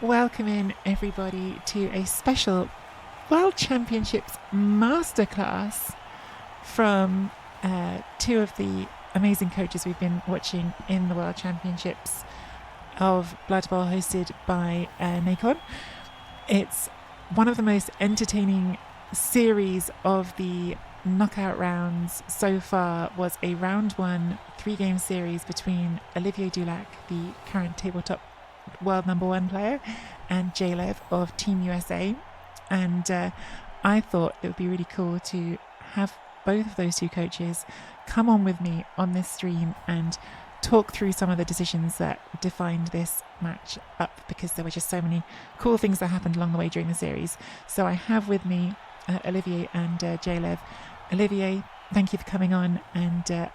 welcoming everybody to a special World Championships Masterclass from two of the amazing coaches we've been watching in the World Championships of Blood Bowl hosted by Nacon. It's one of the most entertaining series of the knockout rounds so far. Was a round one 3-game series between Olivier Dulac, the current tabletop world number one player, and Jalev of Team USA. And I thought it would be really cool to have both of those two coaches come on with me on this stream and talk through some of the decisions that defined this match up, because there were just so many cool things that happened along the way during the series. So I have with me Olivier and Jalev. Olivier, thank you for coming on, and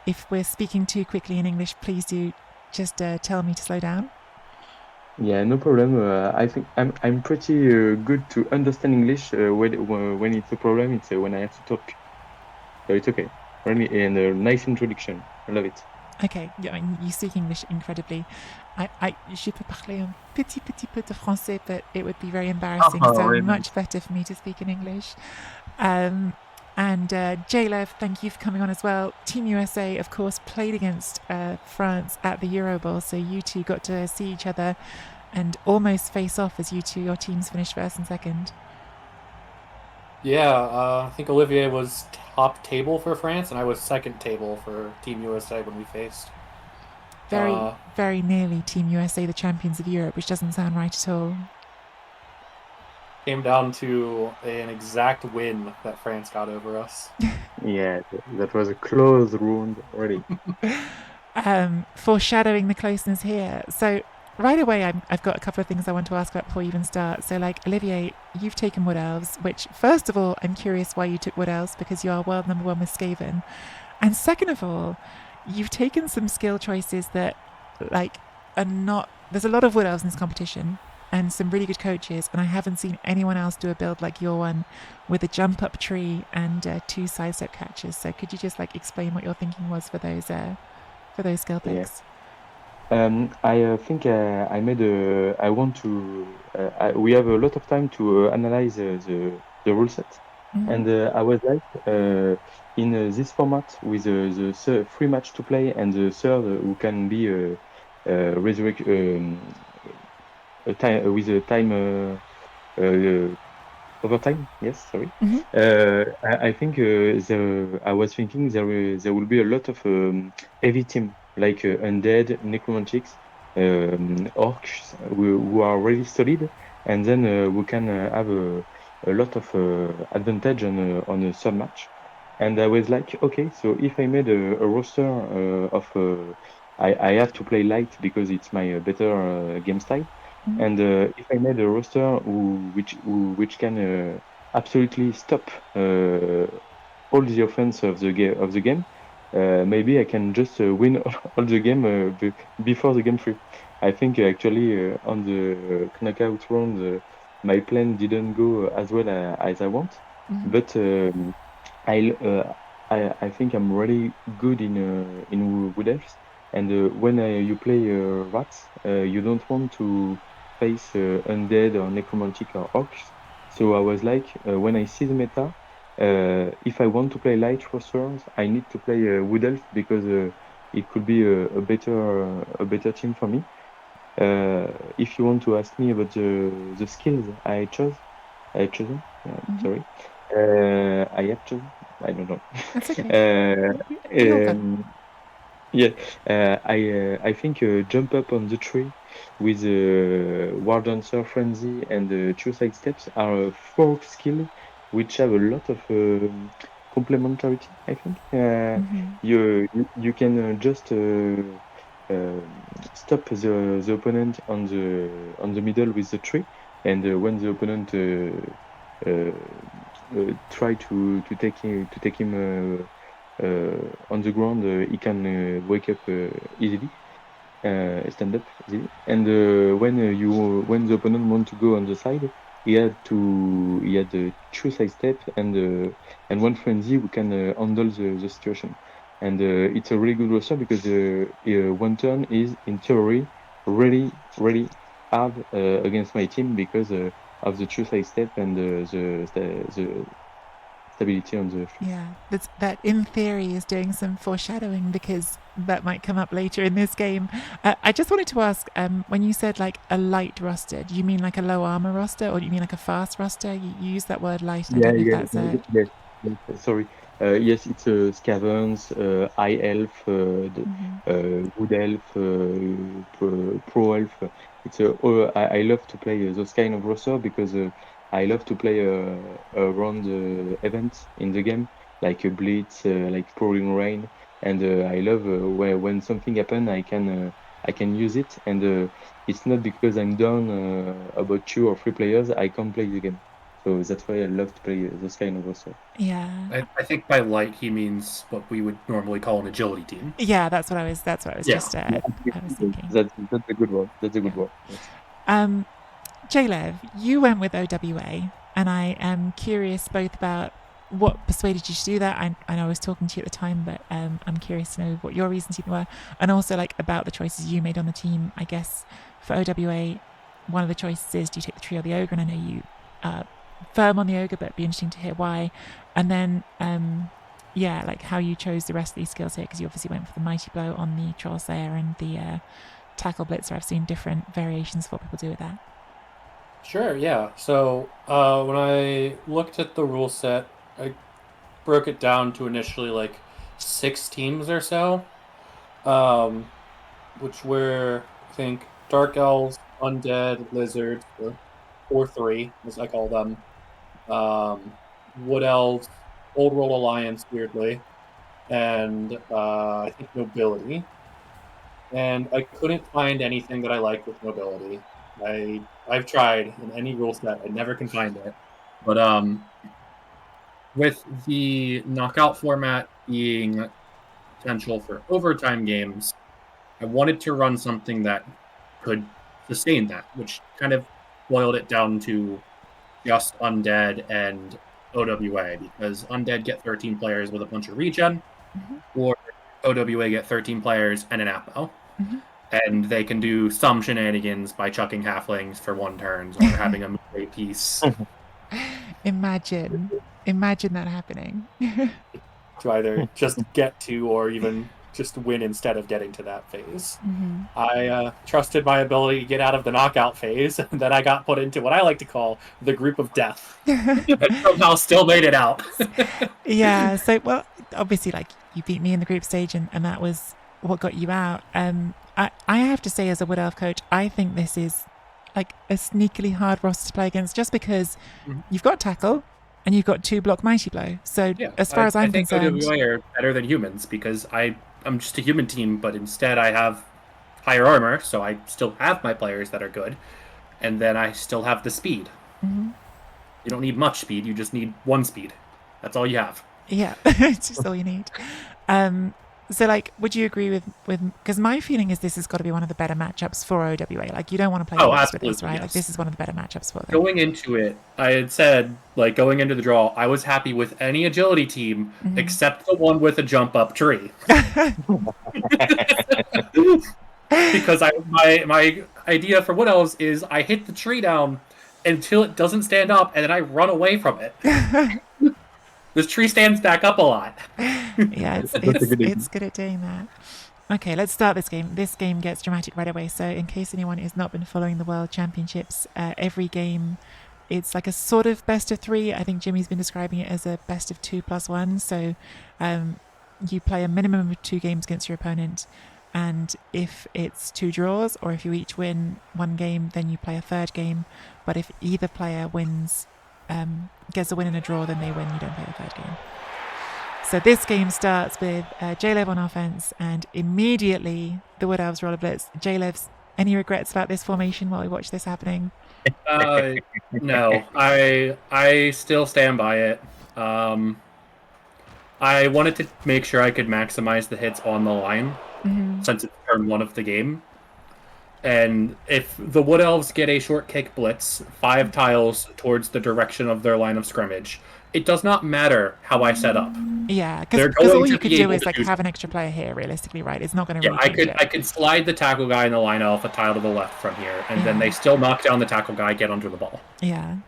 if we're speaking too quickly in English, please do just tell me to slow down. Yeah, no problem. I think I'm pretty good to understand English. When it's a problem, it's when I have to talk. So it's okay. Really, and a nice introduction. I love it. Okay, yeah, I mean, you speak English incredibly. Je peux parler un petit peu de français, but it would be very embarrassing. Oh, So really? much better for me to speak in English. And Jalev, thank you for coming on as well. Team USA, of course, played against France at the Euro Bowl, so you two got to see each other and almost face off as your teams finished first and second. Yeah, I think Olivier was top table for France, and I was second table for Team USA when we faced. Very, very nearly Team USA, the champions of Europe, which doesn't sound right at all. Came down to an exact win that France got over us. Yeah, that was a close round already. Foreshadowing the closeness here. So right away, I've got a couple of things I want to ask about before you even start. So, like, Olivier, you've taken Wood Elves, which, first of all, I'm curious why you took Wood Elves, because you are world number one with Skaven. And second of all, you've taken some skill choices that, like, are not... There's a lot of Wood Elves in this competition and some really good coaches, and I haven't seen anyone else do a build like your one with a jump up tree and 2 sidestep catches. So could you just, like, explain what your thinking was for those skill picks? I think I made a. I want to. We have a lot of time to analyze the rule set, and I was like, in this format with the free match to play and the third who can be resurrect a time with a time overtime. Yes, sorry. I think I was thinking there will be a lot of heavy team like undead, necromantics, orcs who are really solid, and then we can have a lot of advantage on a sub match. And I was like, okay, so if I made a roster of I have to play light because it's my better game style. And if I made a roster which can absolutely stop all the offense of the game, maybe I can just win all the game before the game 3. I think actually on the knockout round, my plan didn't go as well as I want, but I, uh, I think I'm really good in Wood Elves, and when you play rats, you don't want to face undead or necromantic or orcs. So I was like, when I see the meta, if I want to play light rosters, I need to play Wood Elf because it could be a better team for me. If you want to ask me about the skills I have chosen. Sorry, I have chosen. I don't know. That's okay. uh, We all go. yeah, I think jump up on the tree with War Dancer Frenzy and True Side Steps are 4 skills which have a lot of complementarity. I think you can just stop the opponent on the middle with the tree, and when the opponent try to take him on the ground, he can wake up easily, stand up easily. And when the opponent want to go on the side, he had the two side step and one frenzy who can handle the situation. And it's a really good roster because one turn is in theory really hard against my team because of the true side step and the stability on the shoes. Yeah, that in theory is doing some foreshadowing because that might come up later in this game. I just wanted to ask, when you said like a light roster, do you mean like a low armor roster or do you mean like a fast roster? You use that word light. I don't know if that's a... Yes, sorry. Yes, it's Scavens, High Elf, Wood Elf, Pro Elf. It's I love to play those kind of roster because I love to play around events in the game, like a Blitz, like Pouring Rain, and I love when something happen, I can use it, and it's not because I'm down about 2 or 3 players, I can't play the game. So that's why I love to play those kind of roster. Yeah. I think by light he means what we would normally call an agility team. Yeah, that's what I was Yeah. just I was thinking. That's a good one. That's a good one. Yes. J-Lev, you went with OWA, and I am curious both about what persuaded you to do that. I know I was talking to you at the time, but I'm curious to know what your reasons even were, and also like about the choices you made on the team. I guess for OWA, one of the choices is do you take the tree or the ogre, and I know you firm on the ogre, but it'd be interesting to hear why. And then yeah, like how you chose the rest of these skills here, because you obviously went for the mighty blow on the troll slayer and the tackle blitzer. I've seen different variations of what people do with that. Sure, yeah. So when I looked at the rule set, I broke it down to initially like 6 teams or so, which were, I think, Dark Elves, Undead, Lizards, or 3, as I call them, Wood Elves, Old World Alliance, weirdly, and I think Nobility. And I couldn't find anything that I liked with Nobility. I've tried in any rule set, I never can find it. But with the knockout format being potential for overtime games, I wanted to run something that could sustain that, which kind of boiled it down to just Undead and OWA, because Undead get 13 players with a bunch of regen, or OWA get 13 players and an Apo. And they can do some shenanigans by chucking halflings for 1 turn or having a melee piece. Imagine that happening. To either just get to or even just win instead of getting to that phase. I trusted my ability to get out of the knockout phase, and then I got put into what I like to call the group of death. And somehow still made it out. Yeah, so, well, obviously, like, you beat me in the group stage, and that was what got you out. I have to say, as a Wood Elf coach, I think this is like a sneakily hard roster to play against, just because you've got tackle and you've got 2 block mighty blow. So yeah, as far as I'm concerned, I think OWA are better than humans because I'm just a human team, but instead I have higher armor, so I still have my players that are good, and then I still have the speed. You don't need much speed; you just need 1 speed. That's all you have. Yeah, it's just all you need. So, like, would you agree with because my feeling is this has got to be one of the better matchups for OWA. Like, you don't want to play with this, right? Yes. Like, this is one of the better matchups for them. Going into it, I had said, like, going into the draw, I was happy with any agility team except the one with a jump up tree. Because my idea for Wood Elves is I hit the tree down until it doesn't stand up, and then I run away from it. This tree stands back up a lot. Yeah, it's good at doing that. Okay, let's start this game. This game gets dramatic right away. So in case anyone has not been following the World Championships, every game, it's like a sort of best of 3. I think Jimmy's been describing it as a best of 2+1. So you play a minimum of 2 games against your opponent. And if it's 2 draws, or if you each win 1 game, then you play a 3rd game. But if either player wins... gets a win and a draw, then they win. You don't play the 3rd game. So this game starts with J-Lev on offense, and immediately the Wood Elves roll a blitz. J-Lev's, any regrets about this formation while we watch this happening? No, I still stand by it. I wanted to make sure I could maximize the hits on the line since it's turn 1 of the game. And if the Wood Elves get a short kick blitz 5 tiles towards the direction of their line of scrimmage, it does not matter how I set up. Yeah, because all you could do is like do have an extra player here. Realistically, right? It's not going to yeah, really change it. I could slide the tackle guy in the line off a tile to the left from here, and then they still knock down the tackle guy, get under the ball. Yeah.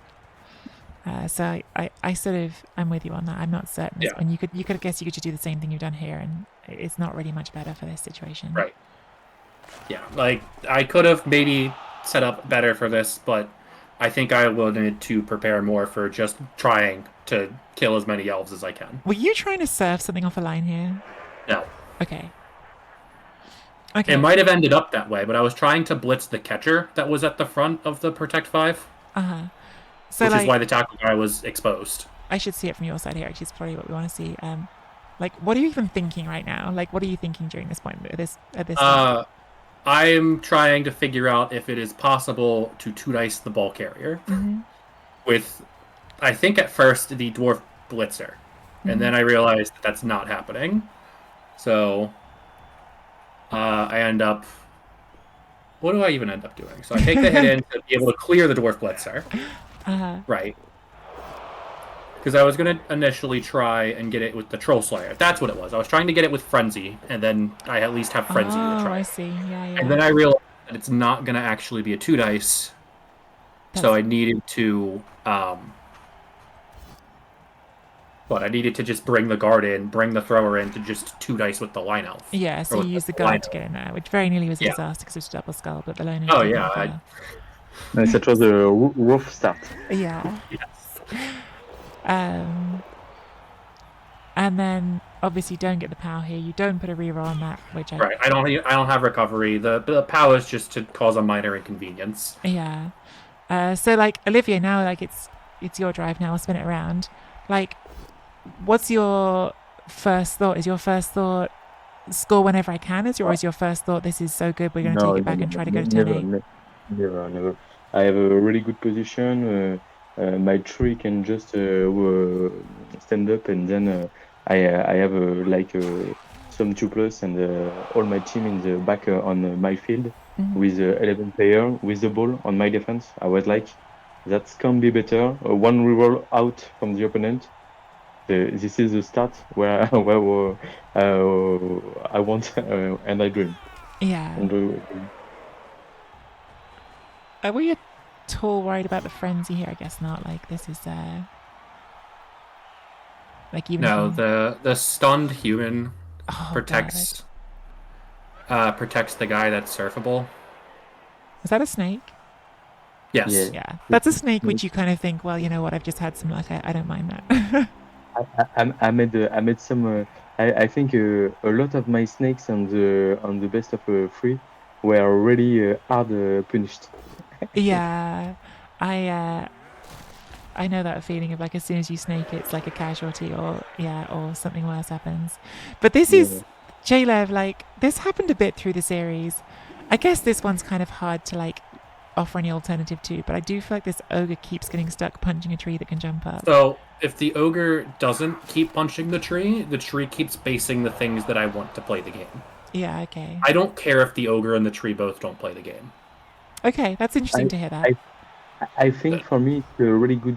So I sort of I'm with you on that. I'm not certain. Yeah. And you could guess you could just do the same thing you've done here, and it's not really much better for this situation. Right. Yeah, like I could have maybe set up better for this, but I think I wanted to prepare more for just trying to kill as many elves as I can. Were you trying to surf something off a line here? No. Okay. Okay. It might have ended up that way, but I was trying to blitz the catcher that was at the front of the Protect 5. Uh-huh. So which is why the tackle guy was exposed. I should see it from your side here, actually. It's probably what we want to see. Like, what are you even thinking right now? Like, what are you thinking during this point at this time? I'm trying to figure out if it is possible to two-dice the ball carrier with, I think at first, the dwarf blitzer. And then I realized that that's not happening. So I end up... What do I even end up doing? So I take the hit in to be able to clear the dwarf blitzer. Right. Because I was going to initially try and get it with the Troll Slayer. That's what it was. I was trying to get it with Frenzy, and then I at least have Frenzy to try. I see. Yeah. And then I realized that it's not going to actually be a 2-dice. So I needed to... I needed to just bring the guard in, bring the thrower in to just 2-dice with the line elf. Yeah, so you used the guard to get in there, which very nearly was a disaster because it was a double skull, but the lone... Oh, yeah. That was a rough start. Yeah. Yes. And then obviously you don't get the power here. You don't put a reroll on that, which Right. I don't have recovery. The power is just to cause a minor inconvenience. Yeah. So like Olivia, now like it's your drive now. I'll spin it around. Like, what's your first thought? Is your first thought score whenever I can? Is your first thought this is so good we're going to take it back and try to go to turn 8? Never. I have a really good position. My tree can just stand up, and then I have some 2+ and all my team in the back on my field with 11 players with the ball on my defense. I was like, that can be better. One reroll out from the opponent. This is the start where I want and I dream. Yeah. Were you at all worried about the frenzy here? I guess not. Like, this is like even the stunned human protects the guy that's surfable. Is that a snake? Yes. Yeah. That's a snake which you kind of think, well, you know what, I've just had some luck. I don't mind that. I made some. I think a lot of my snakes on the best of 3 were already hard punished. Yeah, I know that feeling of like as soon as you snake it's like a casualty or something worse happens. But this is J-Lev, like this happened a bit through the series. I guess this one's kind of hard to like offer any alternative to, but I do feel like this ogre keeps getting stuck punching a tree that can jump up. So if the ogre doesn't keep punching the tree keeps basing the things that I want to play the game. Yeah, okay. I don't care if the ogre and the tree both don't play the game. Okay, that's interesting to hear that. I think for me it's a really good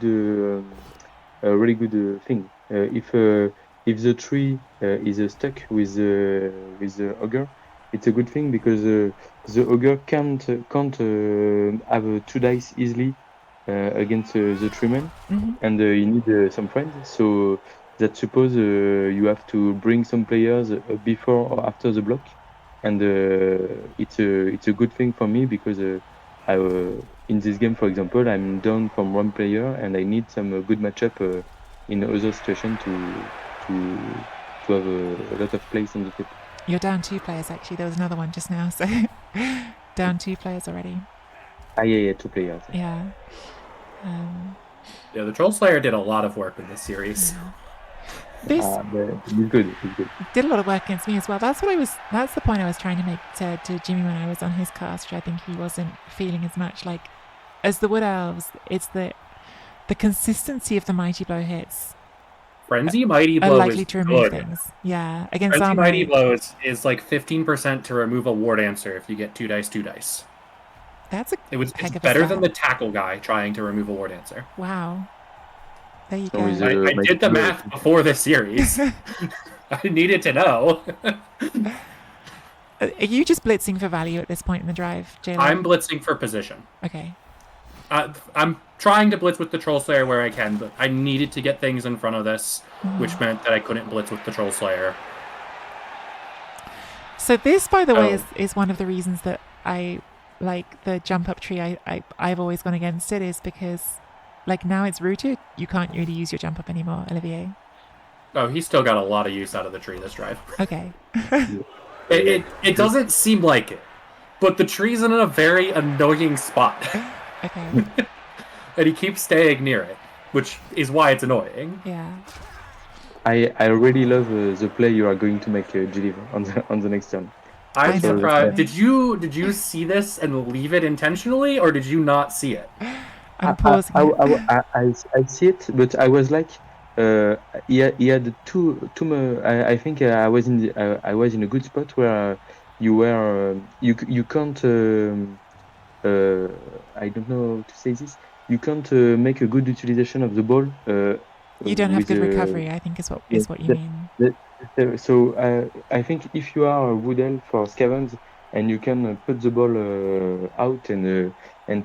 thing. If the tree is stuck with the ogre, it's a good thing because the ogre can't have 2-dice easily against the treeman, and you need some friends. So that suppose you have to bring some players before or after the block, and it's a good thing for me because in this game, for example, I'm down from 1 player and I need some good matchup in other situation to have a lot of place on the tip. You're down 2 players actually. There was another one just now, so down 2 players already. Yeah, 2 players. Yeah. The Troll Slayer did a lot of work in this series. This it's good. Did a lot of work against me as well. That's the point I was trying to make to Jimmy when I was on his cast, which I think he wasn't feeling as much. Like, as the Wood Elves, it's the consistency of the Mighty Blow hits. Frenzy Mighty Blow are likely is to remove good. Things. Yeah, against Frenzy armor. Mighty Blow is like 15% to remove a Ward Answer if you get 2-dice. That's it's better than the tackle guy trying to remove a Ward Answer. Wow. There you With, go. I did the math before this series. I needed to know. Are you just blitzing for value at this point in the drive, Jayla? I'm blitzing for position. Okay. I'm trying to blitz with the Troll Slayer where I can, but I needed to get things in front of this, which meant that I couldn't blitz with the Troll Slayer. So this, by the way, is one of the reasons that I like the jump up tree. I've always gone against it, is because like now it's rooted, you can't really use your jump up anymore, Olivier. Oh, he's still got a lot of use out of the tree this drive. Okay. It doesn't seem like it, but the tree's in a very annoying spot. Okay. And he keeps staying near it, which is why it's annoying. Yeah. I really love the play you are going to make, Jiliv, on the next turn. I'm surprised. Did you see this and leave it intentionally, or did you not see it? I'm pausing. I see it, but I was like, he had two. I think I was in a good spot where you were. You can't. I don't know how to say this. You can't make a good utilization of the ball. You don't have good recovery, I think, is what you mean. So I think if you are a wood elf for scavenge and you can put the ball out and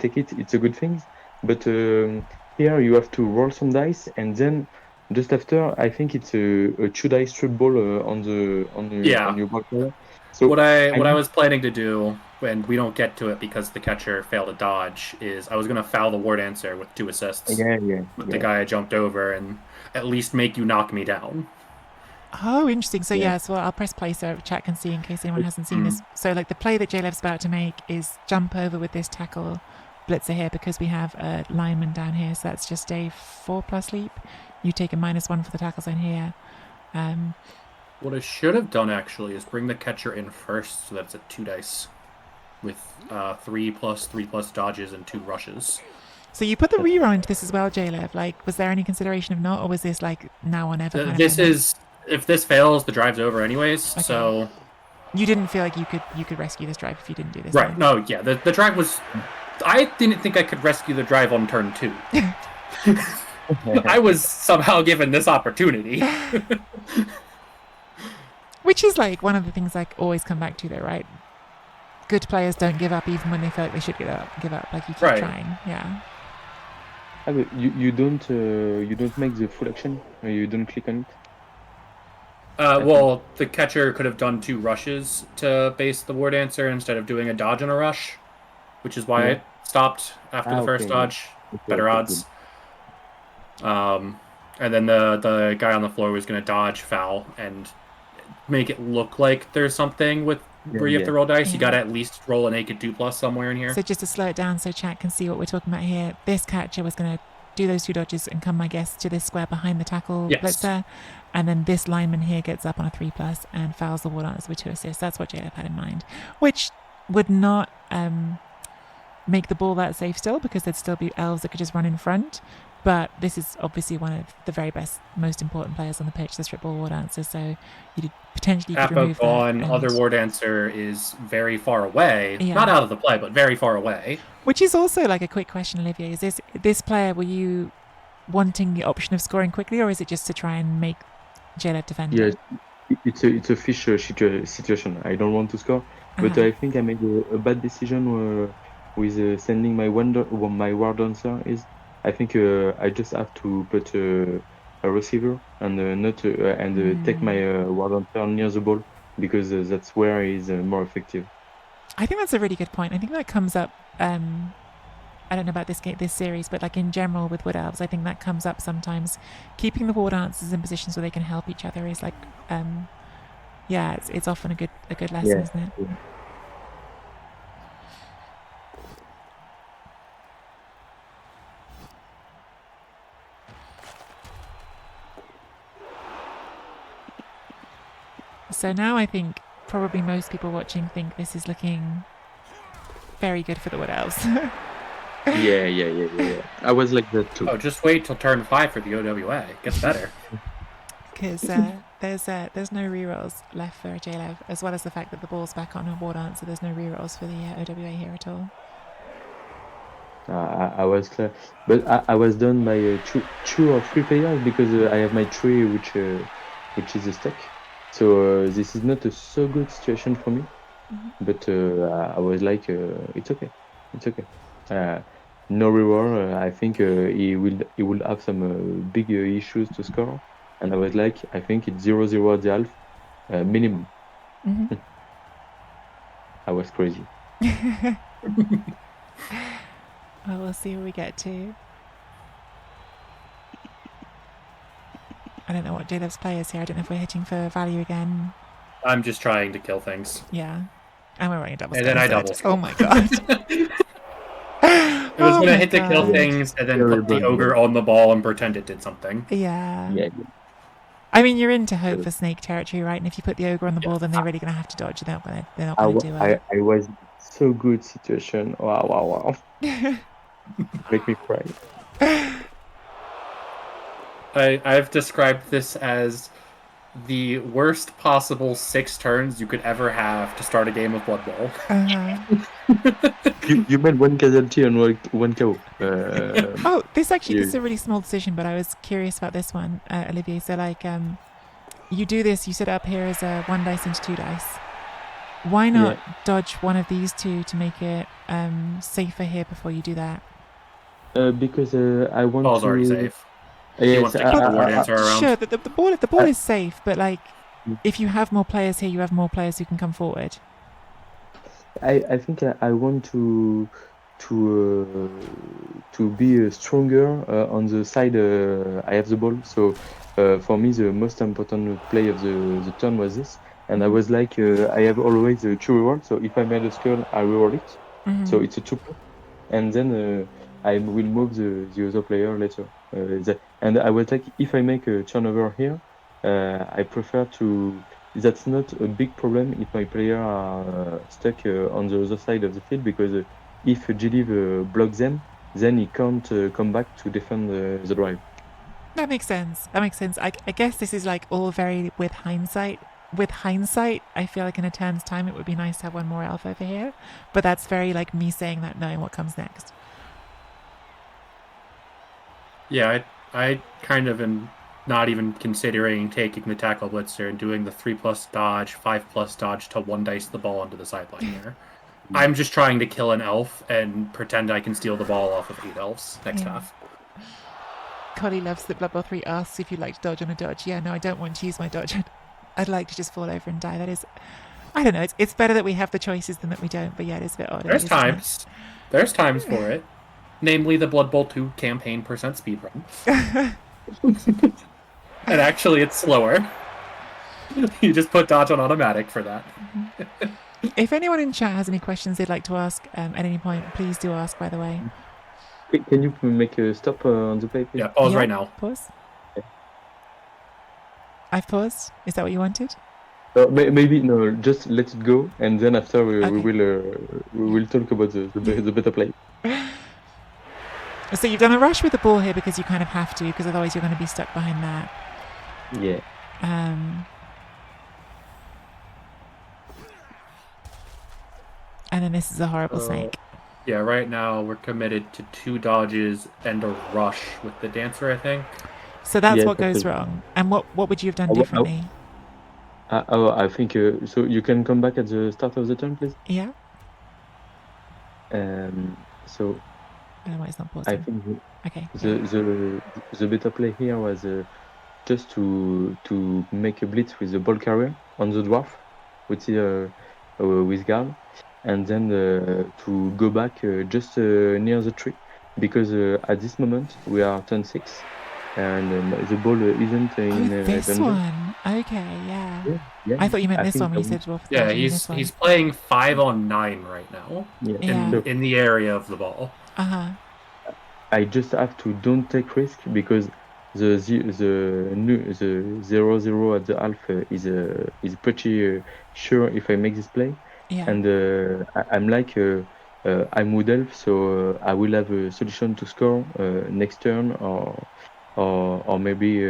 take it, it's a good thing. But here you have to roll some dice, and then just after, I think it's a 2 dice strip ball on your ball player. So what I was planning to do, when we don't get to it because the catcher failed a dodge, is I was going to foul the Ward Answer with 2 assists. With the guy I jumped over and at least make you knock me down. Oh, interesting. So so I'll press play so chat can see in case anyone hasn't seen this. So like the play that Jalev's about to make is jump over with this tackle blitzer here, because we have a lineman down here. So that's just a 4+ leap. You take a -1 for the tackle zone here. What I should have done actually is bring the catcher in first, so that's a 2 dice with 3+3+ dodges and 2 rushes. So you put the reroll into this as well, Jalev. Like, was there any consideration of not, or was this like now or never? If this fails, the drive's over anyways. Okay. So you didn't feel like you could rescue this drive if you didn't do this, right? Then? No, yeah. The drive was. I didn't think I could rescue the drive on turn 2. I was somehow given this opportunity. Which is like one of the things I always come back to, though, right? Good players don't give up even when they feel like they should give up. Like you keep trying, yeah. You don't make the full action. Or you don't click on it. Well, the catcher could have done 2 rushes to base the Ward Answer instead of doing a dodge and a rush, which is why I stopped after the first dodge. Better odds. And then the guy on the floor was going to dodge, foul, and make it look like there's something with where you have to roll dice. You got to at least roll a naked 2+ somewhere in here. So just to slow it down so chat can see what we're talking about here, this catcher was going to do those 2 dodges and come, I guess, to this square behind the tackle blitzer. And then this lineman here gets up on a 3+ and fouls the Ward Answer with 2 assists. That's what Jaleb had in mind, which would not make the ball that safe still, because there'd still be elves that could just run in front. But this is obviously one of the very best, most important players on the pitch, the strip ball Ward Answer. So you potentially could remove that. Other Ward Answer is very far away. Yeah. Not out of the play, but very far away. Which is also like a quick question, Olivier. Is this player, were you wanting the option of scoring quickly, or is it just to try and make Jaleb defend? Yes, it's a fish situation. I don't want to score, but I think I made a bad decision with sending my Ward Answer. I think I just have to put a receiver and not take my Ward Answer near the ball, because that's where he's more effective. I think that's a really good point. I think that comes up. I don't know about this series, but like in general with Wood Elves, I think that comes up sometimes. Keeping the Ward Answers in positions where they can help each other is like, it's often a good lesson, isn't it? Yeah. So now I think probably most people watching think this is looking very good for the Wood Elves. Yeah. I was like that too. Oh, just wait till turn 5 for the OWA. It gets better. Because there's no rerolls left for Jalev, as well as the fact that the ball's back on a Ward Answer. There's no rerolls for the OWA here at all. I was clear, but I was done by two or three players because I have my tree which is stuck. So this is not a so good situation for me. But I was like, it's okay, it's okay. Uh, no reward. I think he will have some big issues to score, and I was like, I think it's 0-0 at the half minimum. I was crazy. Well, we'll see where we get to. I don't know what J-Love's play is here. I don't know if we're hitting for value again. I'm just trying to kill things. Yeah. And we're running a double And skill then I instead. double skill. Oh my god. I was Oh gonna my hit to kill God. things and then put the Terrible. ogre on the ball and pretend it did something. Yeah. Yeah. I mean, you're into hope for snake territory, right? And if you put the ogre on the ball, then they're really going to have to dodge. They're not going to do it. I was in so good situation. Wow. Make me cry. I've described this as the worst possible 6 turns you could ever have to start a game of Blood Bowl. You made one casualty and one KO. Oh, this is a really small decision, but I was curious about this one, Olivier. So, like, you do this, you set it up here as a 1 dice into 2 dice. Why not dodge one of these two to make it safer here before you do that? Because I want Ball's to... already safe. Yes, he wants to keep the War Dancer around. Sure, the ball is safe, but like, if you have more players here, you have more players who can come forward. I think I want to be stronger on the side. I have the ball, so for me the most important play of the turn was this, and I was like, I have always a 2 reward. So if I made a skull, I reward it. So it's a 2+, and then I will move the other player later. And I was like, if I make a turnover here, I prefer to. That's not a big problem if my player are stuck on the other side of the field, because if G-Leave blocks them, then he can't come back to defend the drive. That makes sense. I guess this is like all very with hindsight. With hindsight, I feel like in a turn's time it would be nice to have one more elf over here, but that's very like me saying that, knowing what comes next. Yeah, I kind of am not even considering taking the tackle blitzer and doing the 3+ dodge, 5+ dodge to 1 dice the ball onto the sideline here. I'm just trying to kill an elf and pretend I can steal the ball off of 8 elves next half. Collie loves that Blood Bowl 3 asks if you'd like to dodge on a dodge. Yeah, no, I don't want to use my dodge. I'd like to just fall over and die. That is, I don't know. It's better that we have the choices than that we don't. But yeah, it is a bit odd. There's times for it. Namely, the Blood Bowl 2 campaign percent speedrun. And actually, it's slower. You just put dodge on automatic for that. If anyone in chat has any questions they'd like to ask at any point, please do ask, by the way. Can you make a stop on the play, please? Yeah, pause right now. Pause. Yeah. I've paused. Is that what you wanted? Maybe no. Just let it go, and then after we will talk about the better play. So you've done a rush with the ball here because you kind of have to, because otherwise you're going to be stuck behind that. Yeah. And then this is a horrible snake. Yeah, right now we're committed to 2 dodges and a rush with the dancer, I think. So that's what goes wrong. And what would you have done differently? I think so. You can come back at the start of the turn, please. Yeah. So. I don't know why it's not pausing. I think okay. The better play here was just to make a blitz with the ball carrier on the dwarf, with guard, and then to go back just near the tree, because at this moment we are turn 6, and the ball isn't in this danger. One. Okay, yeah. I thought you meant this one when you said dwarf. Yeah, he's playing 5 on 9 right now. In the area of the ball. I just have to don't take risk, because the 0-0 at the half is pretty sure if I make this play. Yeah. And I'm like I'm wood elf, so I will have a solution to score next turn, or maybe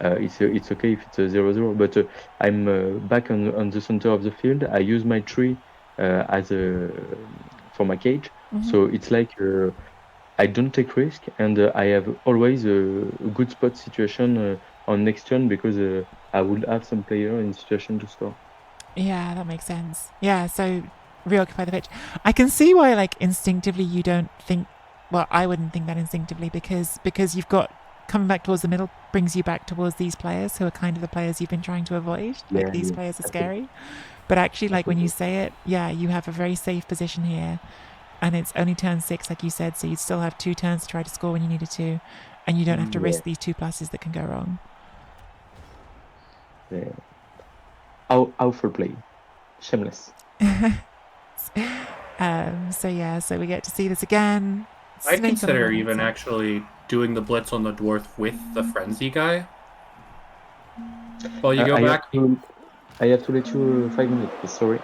it's okay if it's a 0-0. But I'm back on the center of the field. I use my tree for my cage. So it's like I don't take risk, and I have always a good spot situation on next turn because I would have some player in situation to score. Yeah, that makes sense. Yeah, so reoccupy the pitch. I can see why, like, instinctively you don't think. Well, I wouldn't think that instinctively because you've got coming back towards the middle brings you back towards these players who are kind of the players you've been trying to avoid. Like, these players are scary. But actually, like, when you say it, yeah, you have a very safe position here, and it's only turn 6, like you said, so you'd still have 2 turns to try to score when you needed to, and you don't have to risk these 2 pluses that can go wrong. Yeah. How for play, shameless. So we get to see this again. I'd consider even actually doing the blitz on the dwarf with the frenzy guy. Well, you go back. I have to let you 5 minutes. Sorry,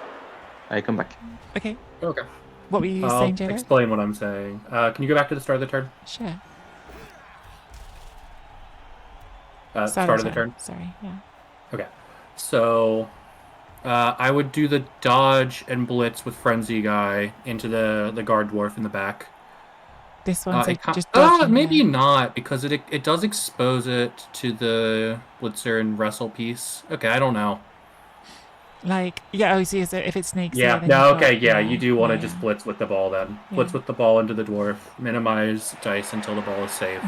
I come back. Okay. Okay. What were you saying, Jada? I'll explain what I'm saying. Can you go back to the start of the turn? Sure. Start of the turn. Sorry. Yeah. Okay. So, I would do the dodge and blitz with frenzy guy into the guard dwarf in the back. This one's just dodging. Maybe not, because it does expose it to the blitzer and wrestle piece. Okay, I don't know. Like, yeah, oh, see, if it snakes. Yeah, you do want to just blitz with the ball then. Yeah. Blitz with the ball into the dwarf, minimize dice until the ball is safe.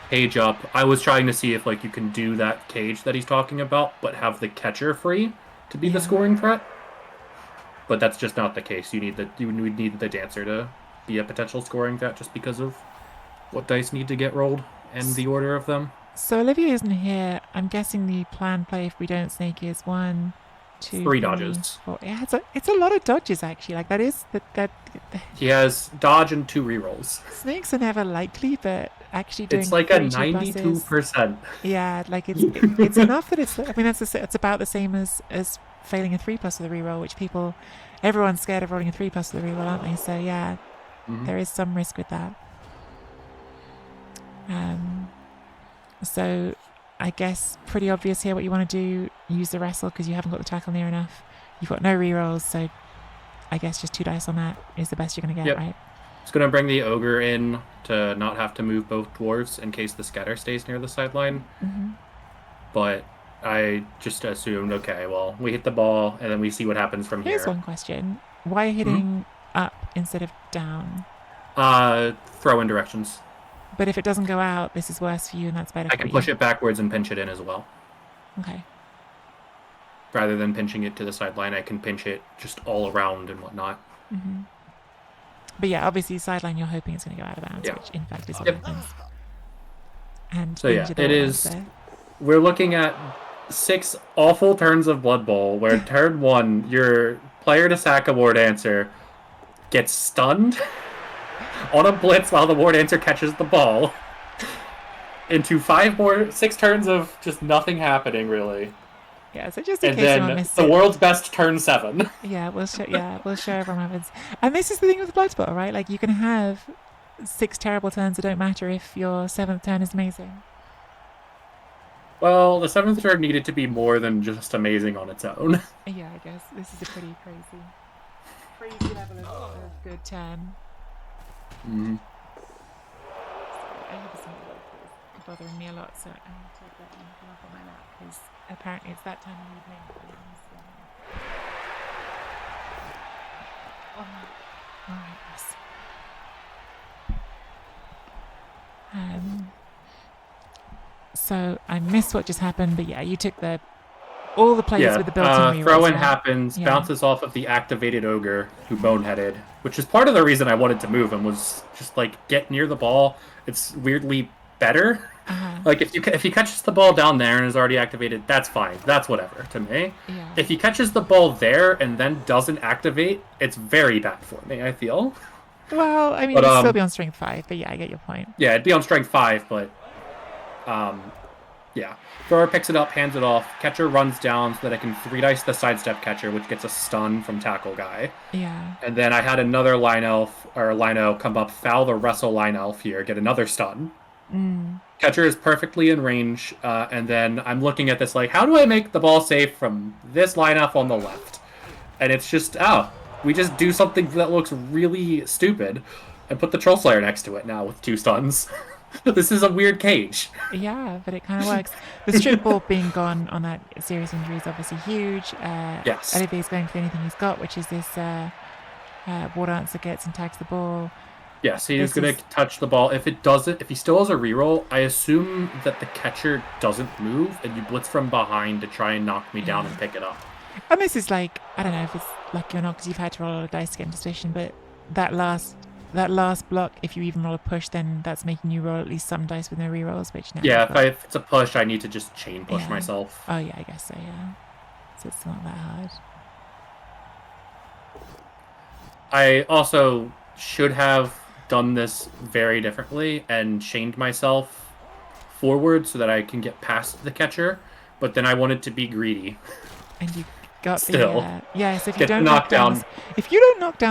Cage up. I was trying to see if, like, you can do that cage that he's talking about, but have the catcher free to be the scoring threat. But that's just not the case. You would need the dancer to be a potential scoring threat just because of what dice need to get rolled and the order of them. So Olivia isn't here. I'm guessing the planned play if we don't snake is 1, 2, 3 dodges. 4. Yeah, it's a lot of dodges actually. Like that is that. He has dodge and 2 rerolls. Snakes are never likely, but actually doing it's like a 92%. Yeah, like it's enough that it's. I mean, it's about the same as failing a 3+ with a reroll, which everyone's scared of rolling a 3+ with a reroll, aren't they? So yeah, there is some risk with that. So I guess pretty obvious here what you want to do. Use the wrestle because you haven't got the tackle near enough. You've got no rerolls, so I guess just 2 dice on that is the best you're going to get, right? It's going to bring the ogre in to not have to move both dwarves in case the scatter stays near the sideline. But I just assumed, okay, well, we hit the ball and then we see what happens from here. Here's one question. Why hitting up instead of down? Throw in directions. But if it doesn't go out, this is worse for you and that's better for you. I can push it backwards and pinch it in as well. Okay. Rather than pinching it to the sideline, I can pinch it just all around and whatnot. But yeah, obviously sideline you're hoping it's going to go out of bounds, which in fact is what happens. And so yeah, it is. We're looking at 6 awful turns of Blood Bowl where turn 1, your player to sack a War Dancer gets stunned on a blitz while the War Dancer catches the ball into 6 turns of just nothing happening really. Yeah, so just in and case then the world's best turn 7. Yeah, we'll show everyone what happens. And this is the thing with Blood Bowl, right? Like you can have 6 terrible turns that don't matter if your 7th turn is amazing. Well, the 7th turn needed to be more than just amazing on its own. Yeah, I guess this is a pretty crazy level of good turn. I have some bothering me a lot, so I need to let them come up on my lap because apparently it's that time of evening. All right, yes. So I missed what just happened, but yeah, you took all the players with the built-in rerolls. Throw-in happens, bounces off of the activated ogre who boneheaded, which is part of the reason I wanted to move him, was just like get near the ball. It's weirdly better. Like if he catches the ball down there and is already activated, that's fine. That's whatever to me. Yeah. If he catches the ball there and then doesn't activate, it's very bad for me, I feel. Well, I mean, it'd still be on strength 5, but yeah, I get your point. Yeah, it'd be on strength 5, but yeah. Thrower picks it up, hands it off. Catcher runs down so that I can 3 dice the sidestep catcher, which gets a stun from tackle guy. Yeah. And then I had another Lino come up, foul the wrestle line elf here, get another stun. Catcher is perfectly in range, and then I'm looking at this like, how do I make the ball safe from this line elf on the left? And it's just, We just do something that looks really stupid and put the Troll Slayer next to it now with 2 stuns. This is a weird cage. Yeah, but it kind of works. The strip ball being gone on that serious injury is obviously huge. Yes. Olivier's going for the only thing he's got, which is this War Dancer gets and tags the ball. Yes, he's going to touch the ball. If he still has a reroll, I assume that the catcher doesn't move and you blitz from behind to try and knock me down and pick it up. And this is like, I don't know if it's lucky or not because you've had to roll a lot of dice to get into position, but that last block, if you even roll a push, then that's making you roll at least some dice with no rerolls, which now... Yeah, if it's a push, I need to just chain push myself. Oh, yeah, I guess so, yeah. So it's not that hard. I also should have done this very differently and chained myself forward so that I can get past the catcher, but then I wanted to be greedy. And you got still so if you don't knock down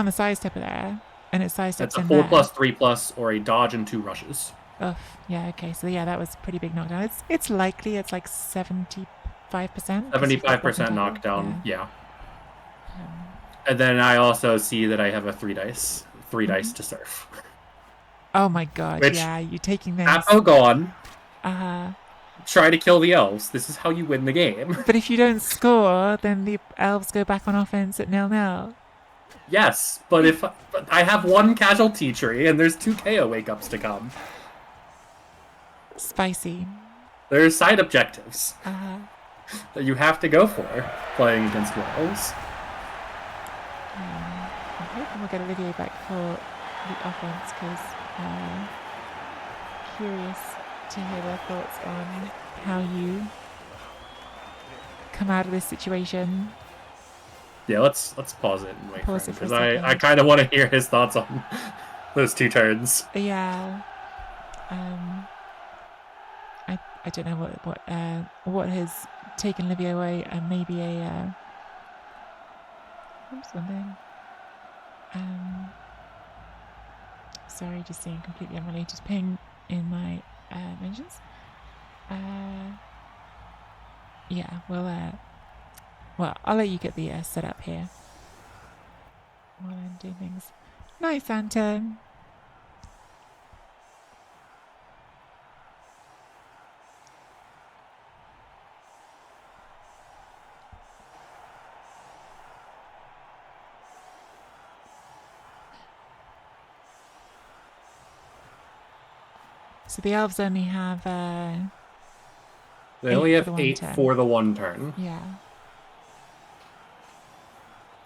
the side stepper there and it side steps in there, that's a 4+, 3+, or a dodge and 2 rushes. Oh, yeah, okay. So yeah, that was a pretty big knockdown. It's likely it's like 75%. 75% knockdown, yeah. And then I also see that I have a 3 dice to surf. Oh my god, yeah, you're taking this. Apo gone. Uh-huh. Try to kill the elves. This is how you win the game. But if you don't score, then the elves go back on offense at 0-0. Yes, but I have 1 casualty tree and there's 2 KO wake-ups to come. Spicy. There's side objectives that you have to go for playing against elves. I'm hoping we'll get Olivier back for the offense because curious to hear their thoughts on how you come out of this situation. Yeah, let's pause it and wait for him because I kind of want to hear his thoughts on those 2 turns. Yeah. I don't know what has taken Olivier away, and maybe a something. Sorry, just seeing completely unrelated ping in my mentions. Yeah, well, I'll let you get the setup here while I'm doing things. Nice, Anton. So the elves only have they only have 8 for the 1 turn. Yeah.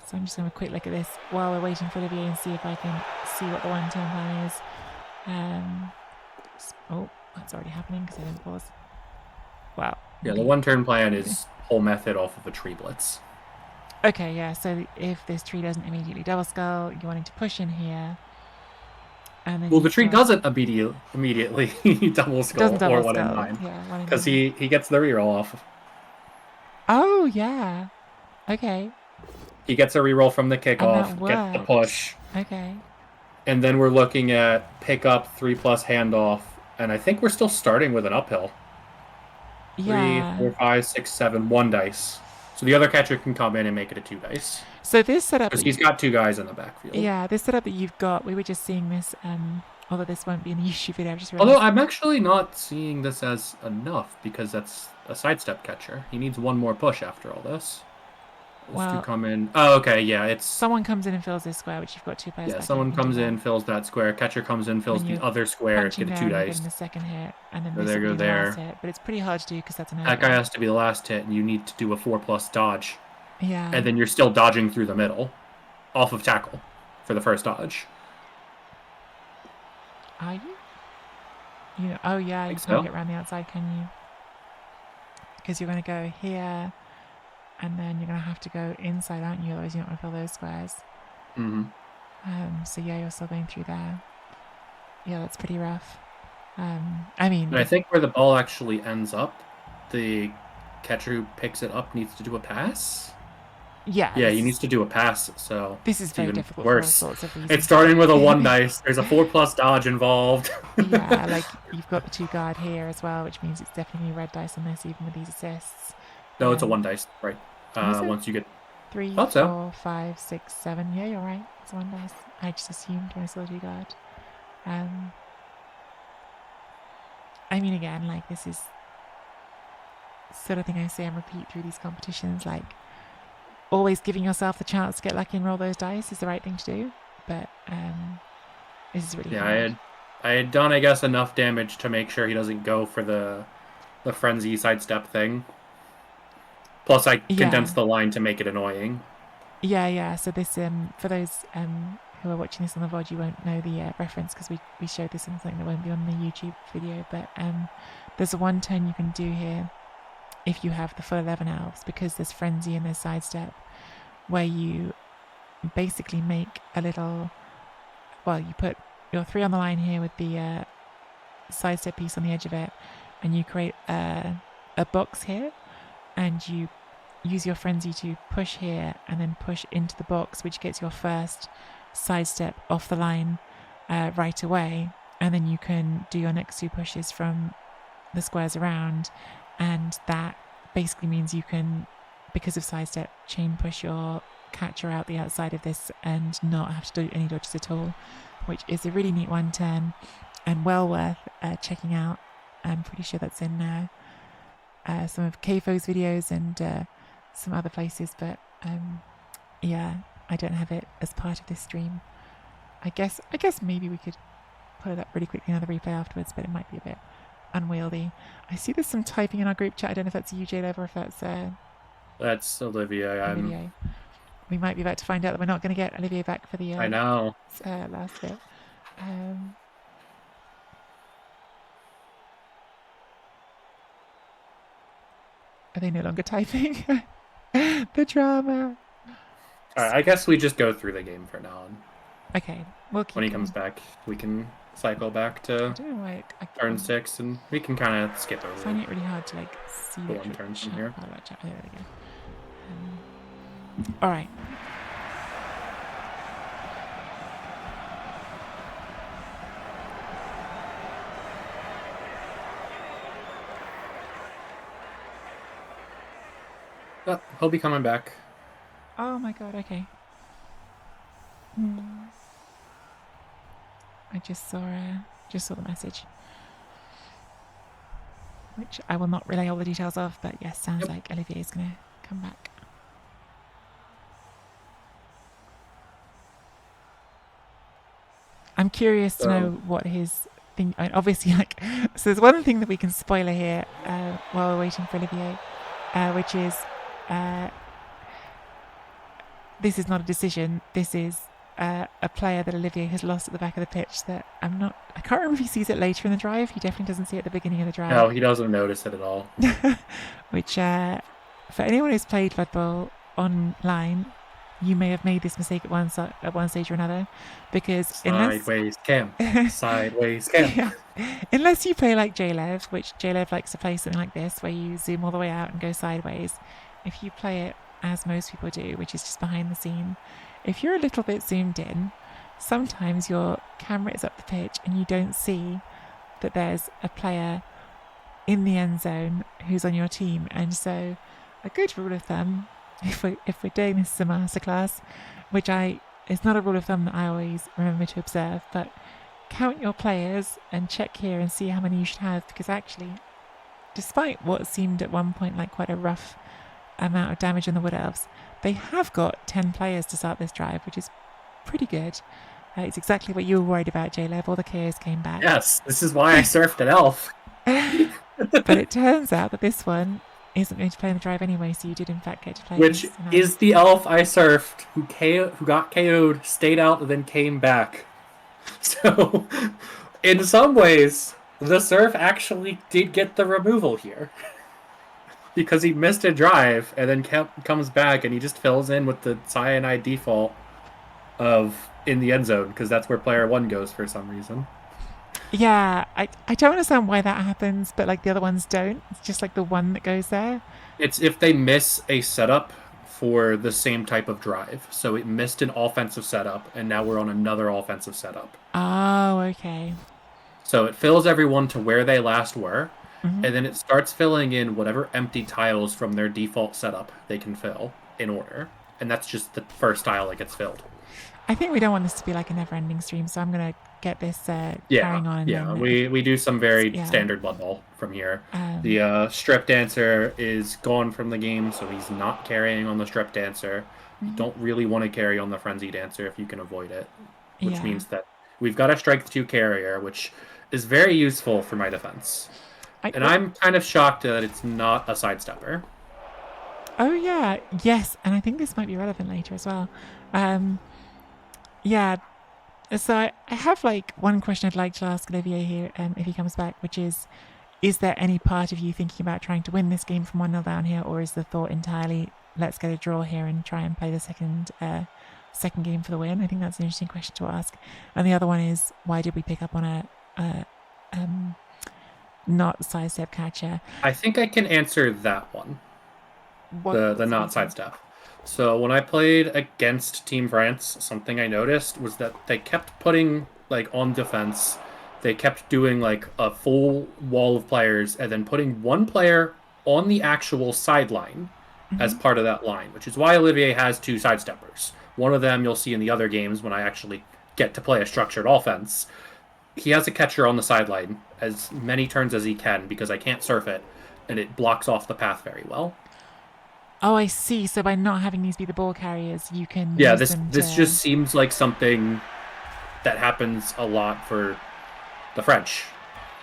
So I'm just going to quick look at this while we're waiting for Olivier and see if I can see what the 1 turn plan is. Oh, that's already happening because I didn't pause. Wow. Yeah, the 1 turn plan is whole method off of a tree blitz. Okay, yeah. So if this tree doesn't immediately double skull, you're wanting to push in here. And then well, the tree doesn't immediately double skull or 1 in 9. Yeah, because he gets the reroll off. Oh, yeah. Okay. He gets a reroll from the kickoff, gets the push. Okay. And then we're looking at pick up 3+ handoff, and I think we're still starting with an uphill. Yeah. 3, 4, 5, 6, 7, 1 dice. So the other catcher can come in and make it a 2 dice. So this setup... Because he's got 2 guys in the backfield. Yeah, this setup that you've got, we were just seeing this, although this won't be in the YouTube video, I just realized... Although I'm actually not seeing this as enough, because that's a sidestep catcher. He needs 1 more push after all this. To come in. Oh, okay, yeah, it's... Someone comes in and fills this square, which you've got 2 players. Yeah, someone comes in, fills that square. Catcher comes in, fills the other square, get a 2 dice. The second hit, and then so there go there. Last hit. But it's pretty hard to do because that's an that guy has to be the last hit, and you need to do a 4+ dodge. Yeah. And then you're still dodging through the middle, off of tackle, for the first dodge. Are you? Oh yeah, you can't get around the outside, can you? Because you're going to go here. And then you're going to have to go inside, aren't you? Otherwise you don't want to fill those squares. Mm-hmm. So yeah, you're still going through there. Yeah, that's pretty rough. I mean... And I think where the ball actually ends up, the catcher who picks it up needs to do a pass? Yeah. Yeah, he needs to do a pass, so... This is very even difficult worse. for all sorts of reasons. It's starting with a 1 dice. There's a 4+ dodge involved. Yeah, like you've got the 2 guard here as well, which means it's definitely red dice on this, even with these assists. No, it's a 1 dice, right? Once you get... 3, Thought so. 4, 5, 6, 7. Yeah, you're right. It's 1 dice. I just assumed when I saw the guard. I mean, again, like, this is sort of thing I say and repeat through these competitions. Like, always giving yourself the chance to get lucky and roll those dice is the right thing to do. But this is really hard. I had done, I guess, enough damage to make sure he doesn't go for the frenzy sidestep thing. Plus, I condensed the line to make it annoying. Yeah. So this, for those who are watching this on the VOD, you won't know the reference because we showed this in something that won't be on the YouTube video. But there's a 1 turn you can do here if you have the full 11 elves, because there's frenzy and there's sidestep, where you basically make a little. Well, you put your 3 on the line here with the sidestep piece on the edge of it, and you create a box here, and you use your frenzy to push here and then push into the box, which gets your first sidestep off the line right away, and then you can do your next 2 pushes from the squares around, and that basically means you can, because of sidestep, chain push your catcher out the outside of this and not have to do any dodges at all, which is a really neat 1 turn and well worth checking out. I'm pretty sure that's in some of KFO's videos and some other places, but yeah, I don't have it as part of this stream. I guess maybe we could pull it up really quickly in another replay afterwards, but it might be a bit unwieldy. I see there's some typing in our group chat. I don't know if that's you, J-Lev, or if that's Olivia. We might be about to find out that we're not going to get Olivier back for the I know last bit. Are they no longer typing? The drama. All right, I guess we just go through the game for now. Okay, we'll keep when he comes back, we can cycle back to turn 6, and we can kind of skip over. I find it really hard to like see the 1 turn from here. There we go. All right. Oh, he'll be coming back. Oh my god, okay. I just saw the message, which I will not relay all the details of, but yes, sounds like Olivier is going to come back. I'm curious to know what his thing. I mean, obviously, like, so there's one thing that we can spoiler here while we're waiting for Olivier, which is this is not a decision. This is a player that Olivier has lost at the back of the pitch that I can't remember if he sees it later in the drive. He definitely doesn't see it at the beginning of the drive. No, he doesn't notice it at all. Which, for anyone who's played Blood Bowl online, you may have made this mistake at one stage or another, because sideways cam. Yeah. Unless you play like J-Lev, which J-Lev likes to play something like this, where you zoom all the way out and go sideways. If you play it as most people do, which is just behind the scene, if you're a little bit zoomed in, sometimes your camera is up the pitch and you don't see that there's a player in the end zone who's on your team. And so a good rule of thumb, if we're doing this as a masterclass, which it's not a rule of thumb that I always remember to observe, but count your players and check here and see how many you should have, because actually, despite what seemed at one point like quite a rough amount of damage on the Wood Elves, they have got 10 players to start this drive, which is pretty good. It's exactly what you were worried about, J-Lev. All the KOs came back. Yes, this is why I surfed an elf. But it turns out that this one isn't going to play in the drive anyway, so you did in fact get to play. Which is the elf I surfed who got KO'd, stayed out, and then came back. So, in some ways, the surf actually did get the removal here. Because he missed a drive and then comes back and he just fills in with the cyanide default of in the end zone, because that's where player 1 goes for some reason. Yeah, I don't understand why that happens, but like the other ones don't. It's just like the one that goes there. It's if they miss a setup for the same type of drive. So it missed an offensive setup and now we're on another offensive setup. Oh, okay. So it fills everyone to where they last were. Mm-hmm. And then it starts filling in whatever empty tiles from their default setup they can fill in order. and that's just the first tile that gets filled. I think we don't want this to be like a never-ending stream, so I'm going to get this carrying on. And we do some very standard Blood Bowl from here. The Strip Dancer is gone from the game, so he's not carrying on the Strip Dancer. You don't really want to carry on the Frenzy Dancer if you can avoid it, which means that we've got a Strength 2 carrier, which is very useful for my defense. I'm kind of shocked that it's not a Sidestepper. Oh, yeah. Yes, and I think this might be relevant later as well. Yeah, so I have like one question I'd like to ask Olivier here if he comes back, which is there any part of you thinking about trying to win this game from 1-0 down here, or is the thought entirely let's get a draw here and try and play the second game for the win? I think that's an interesting question to ask. And the other one is, why did we pick up on a not sidestep catcher? I think I can answer that one. The not sidestep. So when I played against Team France, something I noticed was that they kept putting, like, on defense, they kept doing, like, a full wall of players and then putting one player on the actual sideline as part of that line, which is why Olivier has 2 sidesteppers. One of them you'll see in the other games when I actually get to play a structured offense. He has a catcher on the sideline as many turns as he can because I can't surf it, and it blocks off the path very well. Oh, I see. So by not having these be the ball carriers, you can this just seems like something that happens a lot for the French.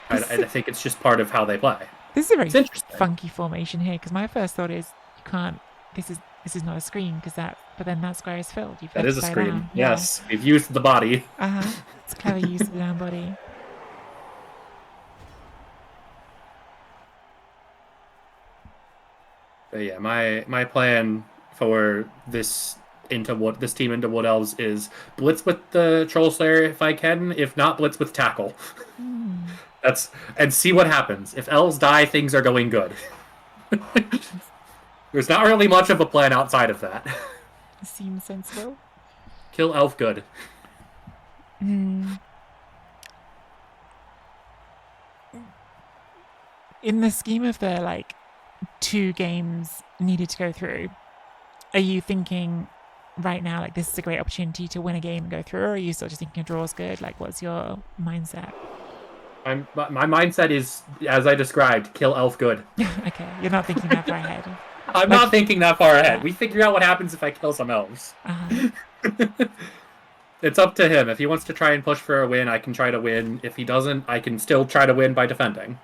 I think it's just part of how they play. This is a very funky formation here, because my first thought is you can't. This is not a screen but then that square is filled. That is a screen. Down. Yes, we've used the body. It's clever use of the down body. But yeah, my plan for this team into Wood Elves is blitz with the Troll Slayer if I can. If not, blitz with Tackle. And see what happens. If Elves die, things are going good. There's not really much of a plan outside of that. Seems sensible. Kill Elf good. In the scheme of the 2 games needed to go through, are you thinking right now this is a great opportunity to win a game and go through, or are you still just thinking a draw is good? What's your mindset? My mindset is, as I described, kill Elf good. Okay, you're not thinking that far ahead. I'm not thinking that far ahead. We figure out what happens if I kill some elves. It's up to him. If he wants to try and push for a win, I can try to win. If he doesn't, I can still try to win by defending.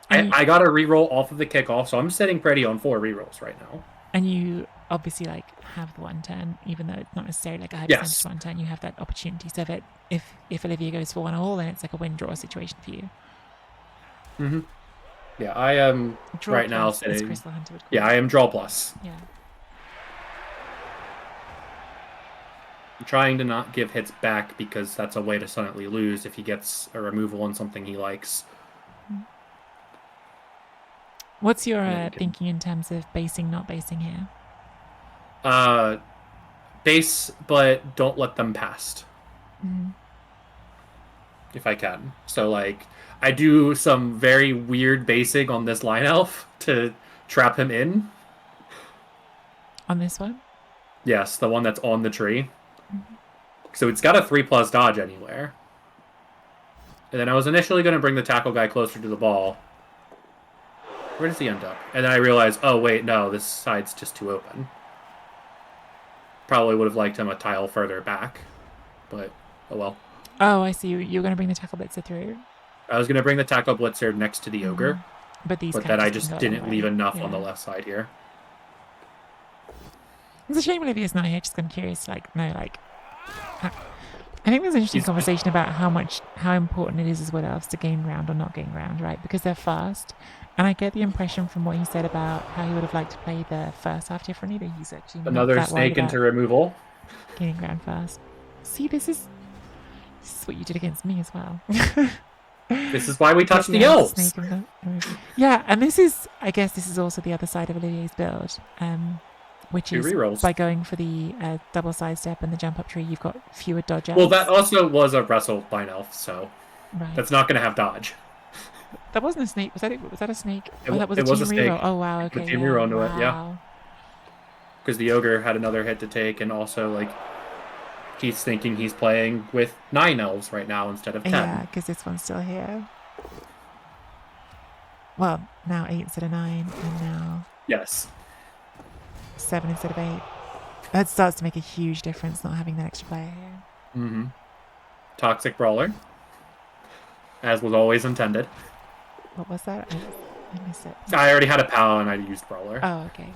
I got a reroll off of the kickoff, so I'm sitting pretty on 4 rerolls right now. And you obviously have the 1 turn, even though it's not necessarily a high percentage 1 turn. You have that opportunity. So that if Olivier goes for 1-1, then it's a win-draw situation for you. Yeah, I am draw right now sitting. I am draw plus. Yeah. I'm trying to not give hits back because that's a way to suddenly lose if he gets a removal on something he likes. What's your thinking in terms of basing, not basing here? Base, but don't let them pass. If I can. So, I do some very weird basing on this line elf to trap him in. On this one? Yes, the one that's on the tree. So it's got a 3+ dodge anywhere. And then I was initially going to bring the tackle guy closer to the ball. Where does he end up? And then I realized, oh wait, no, this side's just too open. Probably would have liked him a tile further back. But, oh well. Oh, I see. You're going to bring the tackle blitzer through. I was going to bring the tackle blitzer next to the ogre. But then I just didn't leave enough on the left side here. It's a shame Olivia's not here. Just I'm curious, I think there's an interesting conversation about how important it is as Wood Elves to gain ground or not gain ground, right? Because they're fast. And I get the impression from what he said about how he would have liked to play the first half differently, that he's actually another snake into removal. Gaining ground fast. See, this is what you did against me as well. This is why we touched the elves. Yeah, and I guess this is also the other side of Olivier's build, which is rerolls. By going for the double sidestep and the jump up tree, you've got fewer dodge outs. Well, that also was a wrestle line elf, so that's not going to have dodge. That wasn't a snake. Was that a snake? That was a team snake. reroll. Oh wow, okay. The team reroll into it, yeah. because the ogre had another hit to take, and also like he's thinking he's playing with 9 elves right now instead of 10. Yeah, because this one's still here. Well, now 8 instead of 9, and now Yes. 7 instead of 8. That starts to make a huge difference not having that extra player here. Mm-hmm. Toxic Brawler, as was always intended. What was that? I missed it. I already had a POW and I used Brawler. Oh, okay.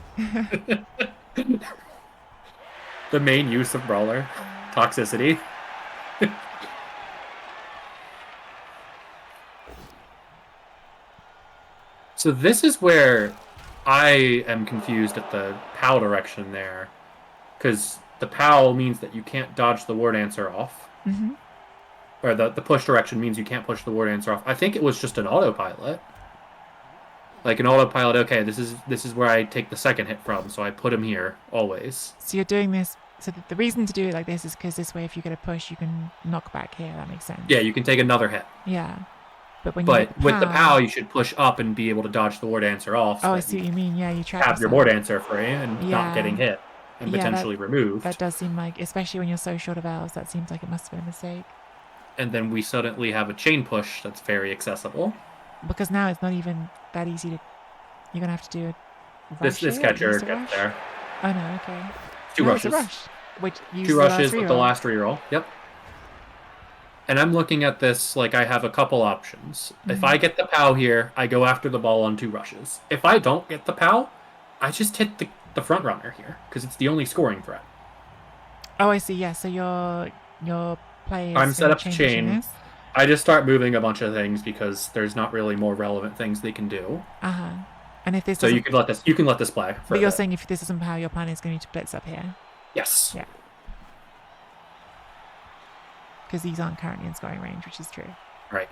The main use of Brawler. Toxicity. So this is where I am confused at the POW direction there. Because the POW means that you can't dodge the ward answer off. Mm-hmm. Or the push direction means you can't push the ward answer off. I think it was just an autopilot. Like an autopilot, okay, this is where I take the second hit from, so I put him here, always. So you're doing this, so the reason to do it like this is because this way if you get a push, you can knock back here, that makes sense. Yeah, you can take another hit. Yeah. But with the POW, you should push up and be able to dodge the ward answer off. So I see what you mean, yeah, you trap have your ward answer free and not getting hit and potentially removed. That does seem like, especially when you're so short of elves, that seems like it must have been a mistake. And then we suddenly have a chain push that's very accessible. Because now it's not even that easy to... You're going to have to do a rush. This catcher gets there. Oh, no, okay. 2 rushes. It's a rush, which 2 rushes with the last reroll. Yep. And I'm looking at this like I have a couple options. Mm-hmm. If I get the POW here, I go after the ball on 2 rushes. If I don't get the POW, I just hit the front runner here because it's the only scoring threat. Oh, I see. Yeah, so your players... I'm set up to chain. I just start moving a bunch of things because there's not really more relevant things they can do. Uh-huh. And if this so you can let this play. But you're saying if this isn't POW, your plan is going to blitz up here. Yes. Yeah. Because these aren't currently in scoring range, which is true. Right.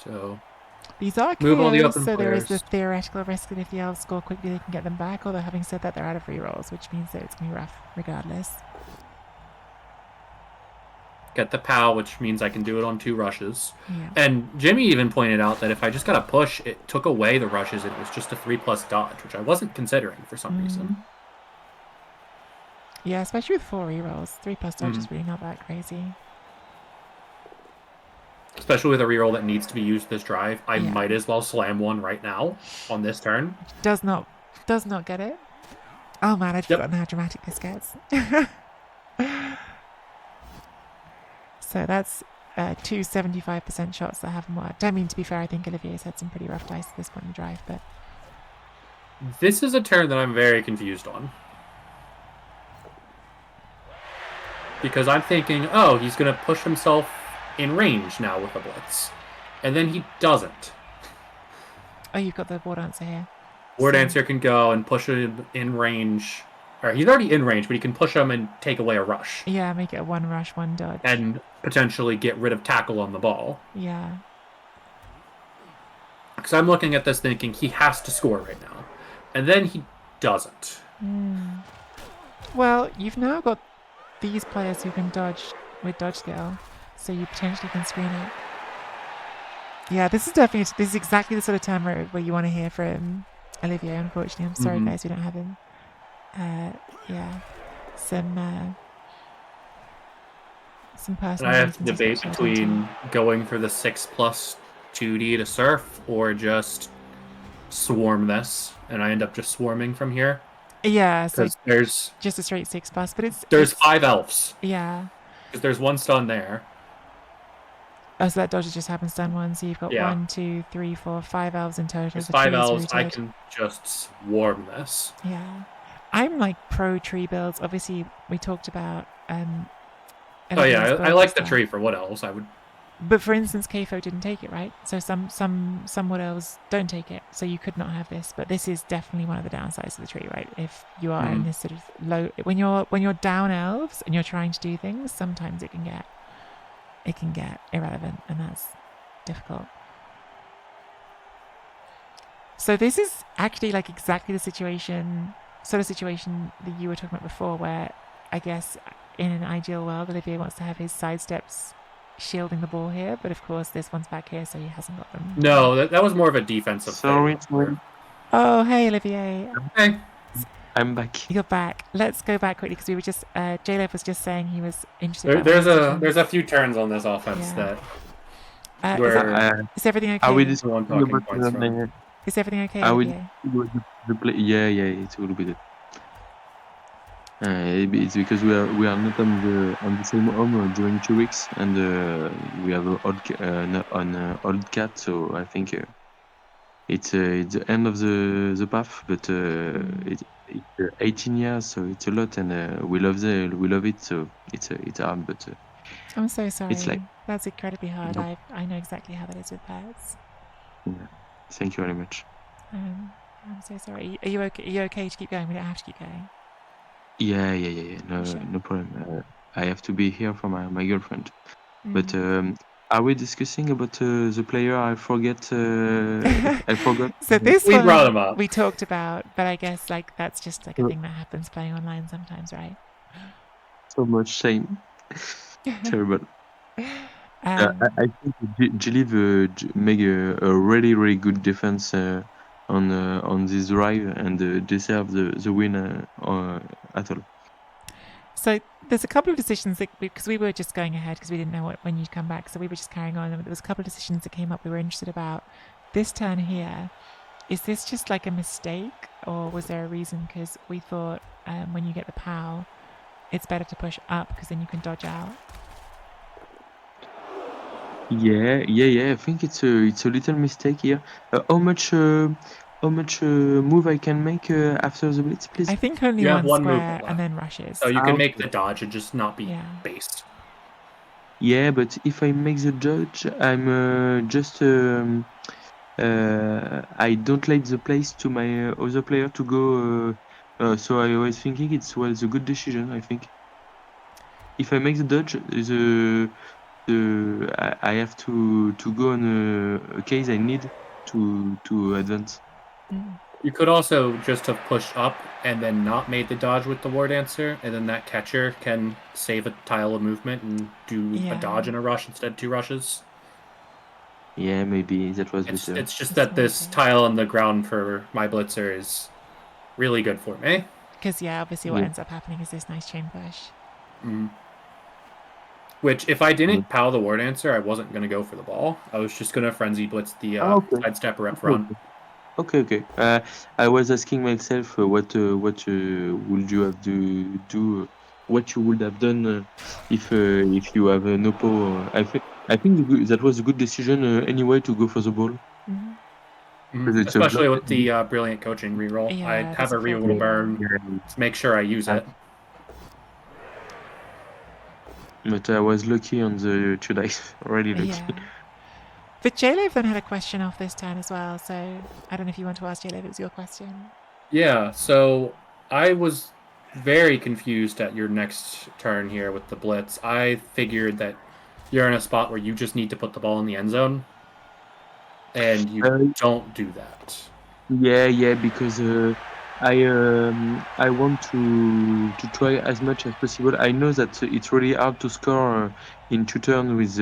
So these are move all the kills, open so there players. is the theoretical risk that if the elves score quickly, they can get them back. Although having said that, they're out of rerolls, which means that it's going to be rough regardless. Get the POW, which means I can do it on 2 rushes. Yeah. And Jimmy even pointed out that if I just got a push, it took away the rushes and it was just a 3+ dodge, which I wasn't considering for some reason. Yeah, especially with 4 rerolls. 3+ dodge is really not that crazy. Especially with a reroll that needs to be used this drive, I might as well slam one right now on this turn. Does not get it. Oh man, I'd forgotten how dramatic this gets. So that's 2 75% shots that haven't worked. I mean, to be fair, I think Olivier's had some pretty rough dice at this point in the drive, but... This is a turn that I'm very confused on. Because I'm thinking, oh, he's going to push himself in range now with a blitz. And then he doesn't. Oh, you've got the ward answer here. Ward answer can go and push him in range. Or he's already in range, but he can push him and take away a rush. Yeah, make it a 1 rush, 1 dodge. And potentially get rid of tackle on the ball. Yeah. Because I'm looking at this thinking he has to score right now. And then he doesn't. Well, you've now got these players who can dodge with dodge skill, so you potentially can screen it. Yeah, this is exactly the sort of turn where you want to hear from Olivier, unfortunately. I'm sorry, guys, we don't have him. Yeah, some personal. And I have to debate between going for the 6+ 2D to surf or just swarm this, and I end up just swarming from here. Yeah, so there's just a straight 6+, but there's 5 elves. Yeah, because there's 1 stun there. Oh, so that dodge just happens stun 1, so you've got 1, 2, 3, 4, 5 elves in total. There's 5 elves. I can just swarm this. Yeah. I'm like pro tree builds. Obviously, we talked about. Oh yeah, I like the tree for what else I would. But for instance, KFO didn't take it, right? So some what elves don't take it. So you could not have this. But this is definitely one of the downsides of the tree, right? If you are in this sort of low, when you're down elves and you're trying to do things, sometimes it can get irrelevant, and that's difficult. So this is actually like exactly the sort of situation that you were talking about before, where I guess in an ideal world, Olivier wants to have his sidesteps shielding the ball here, but of course this one's back here, so he hasn't got them. No, that was more of a defensive Sorry. thing. Oh, hey, Olivier. Hey. I'm back. You're back. Let's go back quickly because we were just J-Lev was just saying he was interested. There's a few turns on this offense Yeah. that where is everything okay? Are we Is everything okay, Are we Olivier? the play? Yeah, it will be good. It's because we are not on the same home during 2 weeks, and we have an old cat, so I think it's the end of the path, but it's 18 years, so it's a lot, and we love it, so it's hard, but I'm so sorry. it's like that's incredibly hard. I know exactly how that is with pets. Yeah. Thank you very much. I'm so sorry. Are you okay? Are you okay to keep going? We don't have to keep going. Yeah. No, Sure. no problem. I have to be here for my girlfriend. But are we discussing about the player I forgot? I forgot. So this we one brought him up. we talked about, but I guess like that's just like a thing that happens playing online sometimes, right? So much shame. Terrible. I think Jiliv make a really, really good defense on this drive and deserve the win at all. So there's a couple of decisions that because we were just going ahead because we didn't know when you'd come back, so we were just carrying on. There was a couple of decisions that came up we were interested about. This turn here, is this just like a mistake, or was there a reason? Because we thought when you get the POW, it's better to push up because then you can dodge out. Yeah. I think it's a little mistake here. How much move I can make after the blitz, please? I think only You have one square move and then rushes. So you can make the dodge and just not be based. Yeah, but if I make the dodge, I'm just I don't let the place to my other player to go. So I was thinking it was a good decision. I think if I make the dodge, I have to go on a case I need to advance. You could also just have pushed up and then not made the dodge with the war dancer, and then that catcher can save a tile of movement and do a dodge and a rush instead of 2 rushes. Yeah, maybe that was better. It's just that this tile on the ground for my blitzer is really good for me. Because obviously what ends up happening is this nice chain push. Which, if I didn't POW the war dancer, I wasn't going to go for the ball. I was just going to frenzy blitz the sidestepper up front. Okay. I was asking myself what would you have to do? What you would have done if you have no POW? I think that was a good decision anyway to go for the ball. Especially with the brilliant coaching reroll. I have a reroll burn to make sure I use it. But I was lucky on the 2 dice. Really lucky. Yeah. But J-Lev then had a question off this turn as well, so I don't know if you want to ask J-Lev, it was your question. Yeah, so I was very confused at your next turn here with the blitz. I figured that you're in a spot where you just need to put the ball in the end zone, and you don't do that. Yeah, because I want to try as much as possible. I know that it's really hard to score in 2 turns with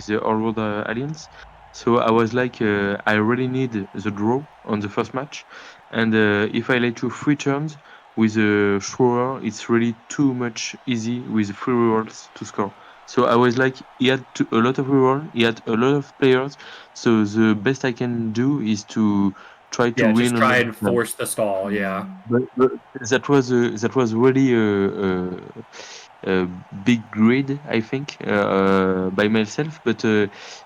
the All-World Alliance. So I was like, I really need the draw on the first match, and if I let you 3 turns with a thrower, it's really too much easy with 3 rerolls to score. So I was like, he had a lot of reroll, he had a lot of players. So the best I can do is to try to win. Just try and force the stall. Yeah, but that was really a big grade, I think, by myself. But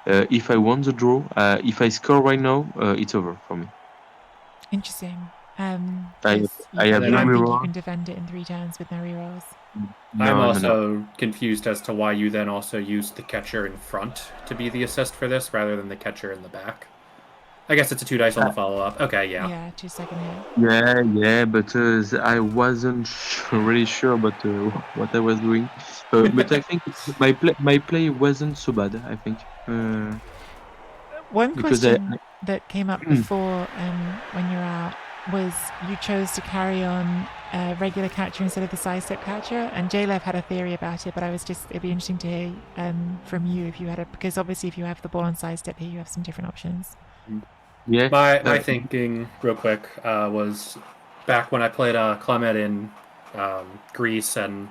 if I won the draw, if I score right now, it's over for me. Interesting. I You have don't think you can defend it in 3 turns with no rerolls? I'm also confused as to why you then also used the catcher in front to be the assist for this rather than the catcher in the back. I guess it's a 2 dice on the follow-up. Okay, yeah. Yeah, 2-second hit. Yeah, but I wasn't really sure about what I was doing. But I think my play wasn't so bad, I think. One question that came up before when you're out was you chose to carry on regular catcher instead of the sidestep catcher, and J-Lev had a theory about it, but it'd be interesting to hear from you if you had because obviously if you have the ball on sidestep here, you have some different options. Yeah. My thinking, real quick, was back when I played Clement in Greece and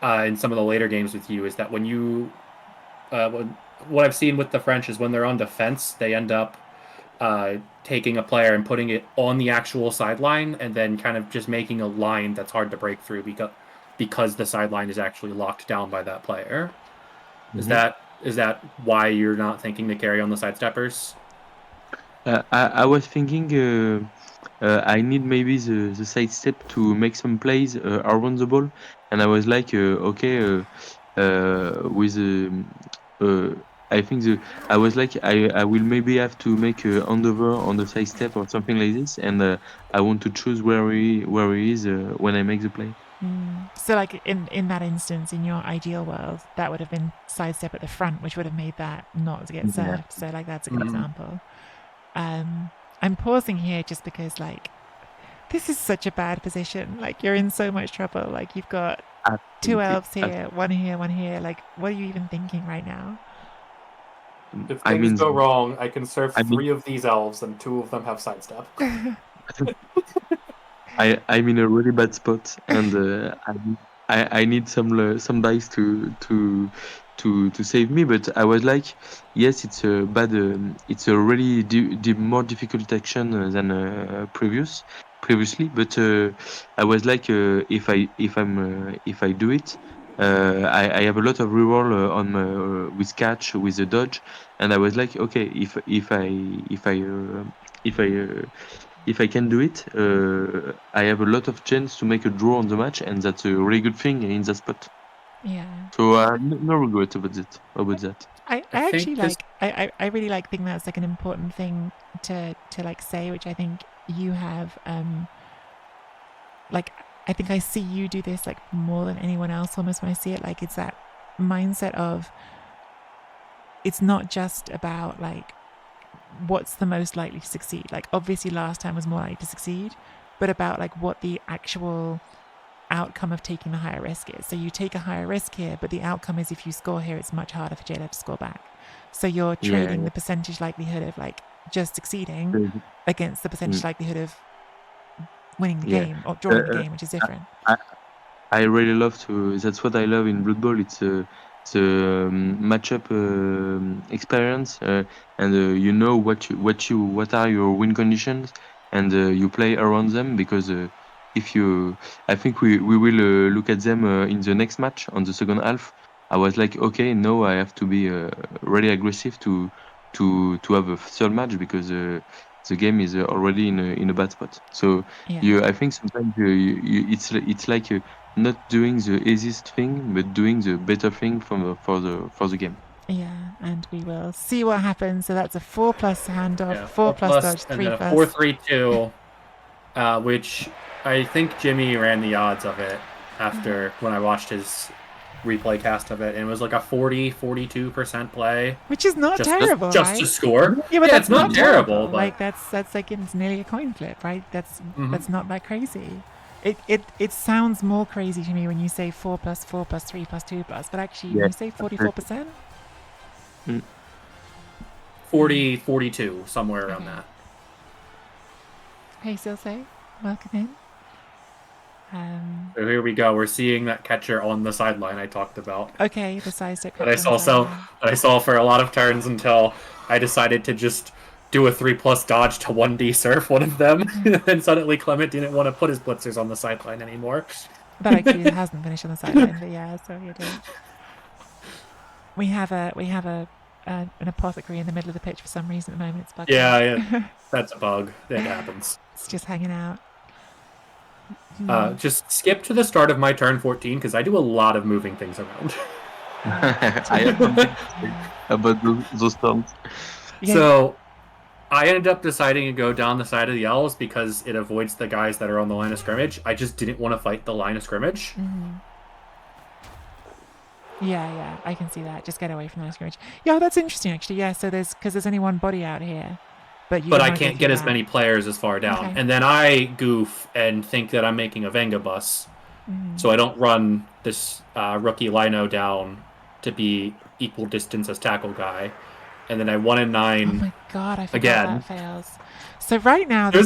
in some of the later games with you, is that when you what I've seen with the French is when they're on defense, they end up taking a player and putting it on the actual sideline and then kind of just making a line that's hard to break through because the sideline is actually locked down by that player. Mhm. Is that why you're not thinking to carry on the sidesteppers? I was thinking I need maybe the side step to make some plays around the ball, and I was like, okay, with uh, I think I was like I will maybe have to make a handover on the side step or something like this, and I want to choose where he is when I make the play. So like in that instance, in your ideal world, that would have been sidestep at the front, which would have made that not to get Yeah. served. So like that's a good example. I'm pausing here just because like this is such a bad position. Like you're in so much trouble. Like you've got two Absolutely. elves here, one here, one here. Like what are you even thinking right now? If I things mean, go wrong, I can serve I mean, 3 of these elves, and 2 of them have sidestep. I'm in a really bad spot, and I need some dice to save me. But I was like, yes, it's a bad, it's a really more difficult action than previously. But I was like, if I do it, I have a lot of reroll on my, with catch with the dodge, and I was like, okay, if I can do it, I have a lot of chance to make a draw on the match, and that's a really good thing in that spot. Yeah. So no regret about it. About that. I I actually think this. like I really like think that's like an important thing to like say, which I think you have like I think I see you do this like more than anyone else almost when I see it. Like it's that mindset of it's not just about like what's the most likely to succeed. Like obviously last time was more likely to succeed, but about like what the actual outcome of taking the higher risk is. So you take a higher risk here, but the outcome is if you score here, it's much harder for JLF to score back. So you're Yeah, trading the percentage likelihood of like just succeeding yeah. against the percentage Mm, likelihood of winning the yeah. game or Uh, drawing the uh, game, which is different. I, I really love to. That's what I love in Blood Bowl. It's the matchup experience, and you know what are your win conditions, and you play around them because if you, I think we will look at them in the next match on the second half. I was like, okay, no, I have to be really aggressive to have a third match because the game is already in a bad spot. So Yeah. I think sometimes it's like. Not doing the easiest thing, but doing the better thing for the game. Yeah, and we will see what happens. So that's a 4+ handoff, Yeah, 4+ 4+, dodge, and 3+. then a 4-3-2, which I think Jimmy ran the odds of it after when I watched his replay cast of it, and it was like a 42% play. Which is not Just terrible, just to right? score. Yeah, but Yeah, that's it's not not terrible, terrible. but Like that's like it's nearly a coin flip, right? Mhm. That's not that crazy. It sounds more crazy to me when you say 4+4+3+2+, but actually when Yeah. you say 44%, Mm. 40, 42, somewhere around okay. that. Hey, Silse, welcome in. So here we go. We're seeing that catcher on the sideline I talked about. Okay, the side step That I catcher on the saw sideline. that I saw for a lot of turns until I decided to just do a 3+ dodge to 1D surf one of them, and suddenly Clement didn't want to put his blitzers on the sideline anymore. That actually hasn't finished on the sideline, but yeah, so you do. We have an apothecary in the middle of the pitch for some reason at the moment. It's bugged Yeah, out. that's a bug. It happens. It's just hanging out. Just skip to the start of my turn 14 because I do a lot of moving things around. I have something to say about those terms. Yeah. So I ended up deciding to go down the side of the elves because it avoids the guys that are on the line of scrimmage. I just didn't want to fight the line of scrimmage. Yeah, I can see that. Just get away from that scrimmage. Yeah, that's interesting actually. Yeah, so there's only one body out here. but I can't get as many players as far down. Okay. And then I goof and think that I'm making a Venga bus. So I don't run this rookie Lino down to be equal distance as tackle guy. And then I 1 and 9. Oh my god, I forgot again. that fails. So right now there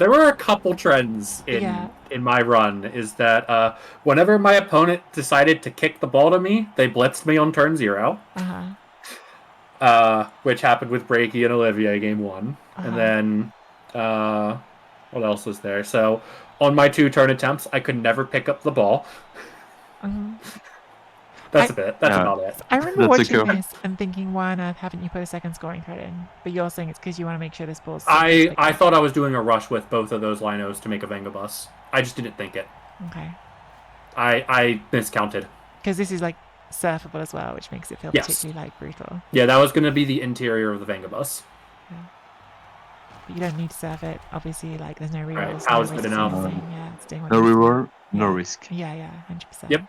were a couple trends in my run, is that whenever my opponent decided to kick the ball to me, they blitzed me on turn 0. Which happened with Breaky and Olivier game 1. And then what else was there? So on my 2 turn attempts, I could never pick up the ball. That's about it. I remember watching this and thinking, why on earth haven't you put a second scoring thread in? But you're saying it's because you want to make sure this ball's... I thought I was doing a rush with both of those linos to make a Venga bus. I just didn't think it. Okay. I miscounted. Because this is like surfable as well, which makes it feel particularly like brutal. Yeah, that was going to be the interior of the Venga bus. Yeah. But you don't need to surf it. Obviously, like there's no rerolls. Right. How's it enough? Yeah, it's doing what no reroll, no risk. Yeah, 100%. Yep.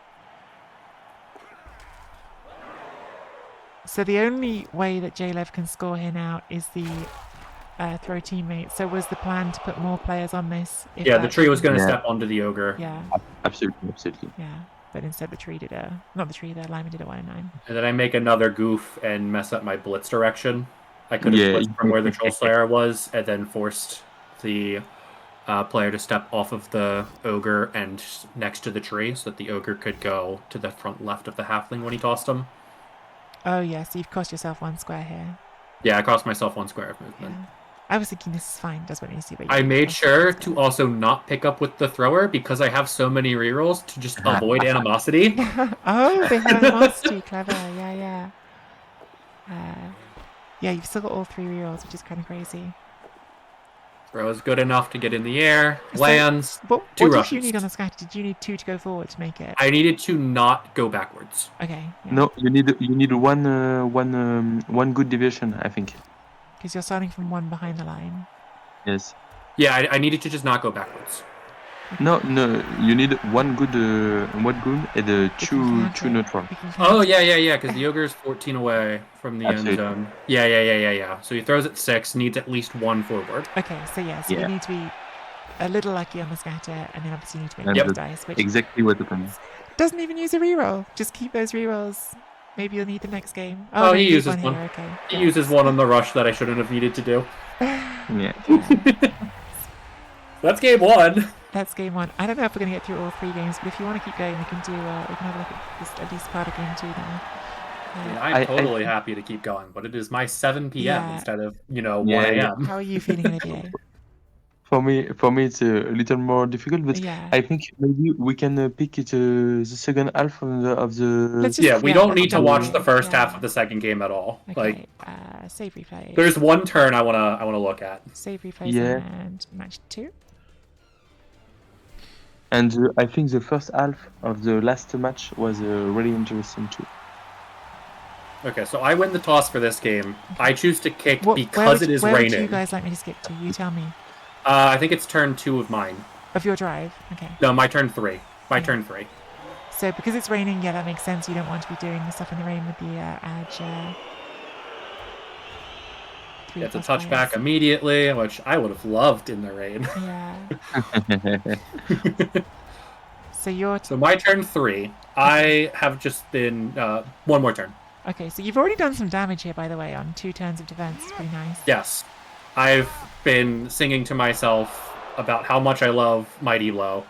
So the only way that J-Lev can score here now is the throw teammate. So was the plan to put more players on this? Yeah, the tree was going to step onto the ogre. Yeah. Absolutely. Yeah, but instead the lineman did a 1 and 9. And then I make another goof and mess up my blitz direction. I could have blitzed from where the Troll Slayer was, and then forced the player to step off of the ogre and next to the tree, so that the ogre could go to the front left of the halfling when he tossed him. Oh yeah, so you've cost yourself 1 square here. Yeah, I cost myself 1 square of movement. Yeah. I was thinking this is fine, does what it needs to be. I made sure to also not pick up with the thrower because I have so many rerolls to just avoid animosity. Oh, they have animosity, clever, yeah. Yeah, you've still got all 3 rerolls, which is kind of crazy. Throws good enough to get in the air, lands, what 2 rushes. What did you need on the scatter? Did you need 2 to go forward to make it? I needed to not go backwards. Okay. Yeah. No, you need one good deviation, I think. Because you're starting from 1 behind the line. Yes. Yeah, I needed to just not go backwards. No, you need one good and two neutral. Oh yeah, because the ogre is 14 away from the end zone. Yeah. So he throws at 6, needs at least 1 forward. Okay, so you need to be a little lucky on the scatter, and then obviously you need to make the dice, which exactly what happens. Doesn't even use a reroll. Just keep those rerolls. Maybe you'll need the next game. Oh, he uses one. Okay. He uses one on the rush that I shouldn't have needed to do. Yeah. That's game 1. That's game 1. I don't know if we're going to get through all 3 games, but if you want to keep going, we can have a look at at least part of game 2 now. I'm totally happy to keep going, but it is my 7 p.m. instead of 1 a.m. How are you feeling, Olivier? For me, it's a little more difficult, but I think maybe we can pick it the second half of the. We don't need to watch the first half of the second game at all. Okay. Save replay. There's one turn I wanna look at. Save replays and match 2. And I think the first half of the last match was really interesting too. Okay, so I win the toss for this game. I choose to kick because it is raining. Where would you guys like me to skip to? You tell me. I think it's turn 2 of mine. Of your drive? Okay. No, my turn 3. Turn 3. So because it's raining, that makes sense. You don't want to be doing the stuff in the rain with the edge. It's a touchback immediately, which I would have loved in the rain. Yeah. So my turn 3. I have just been 1 more turn. Okay, so you've already done some damage here, by the way, on 2 turns of defense. It's pretty nice. Yes. I've been singing to myself about how much I love Mighty Blow.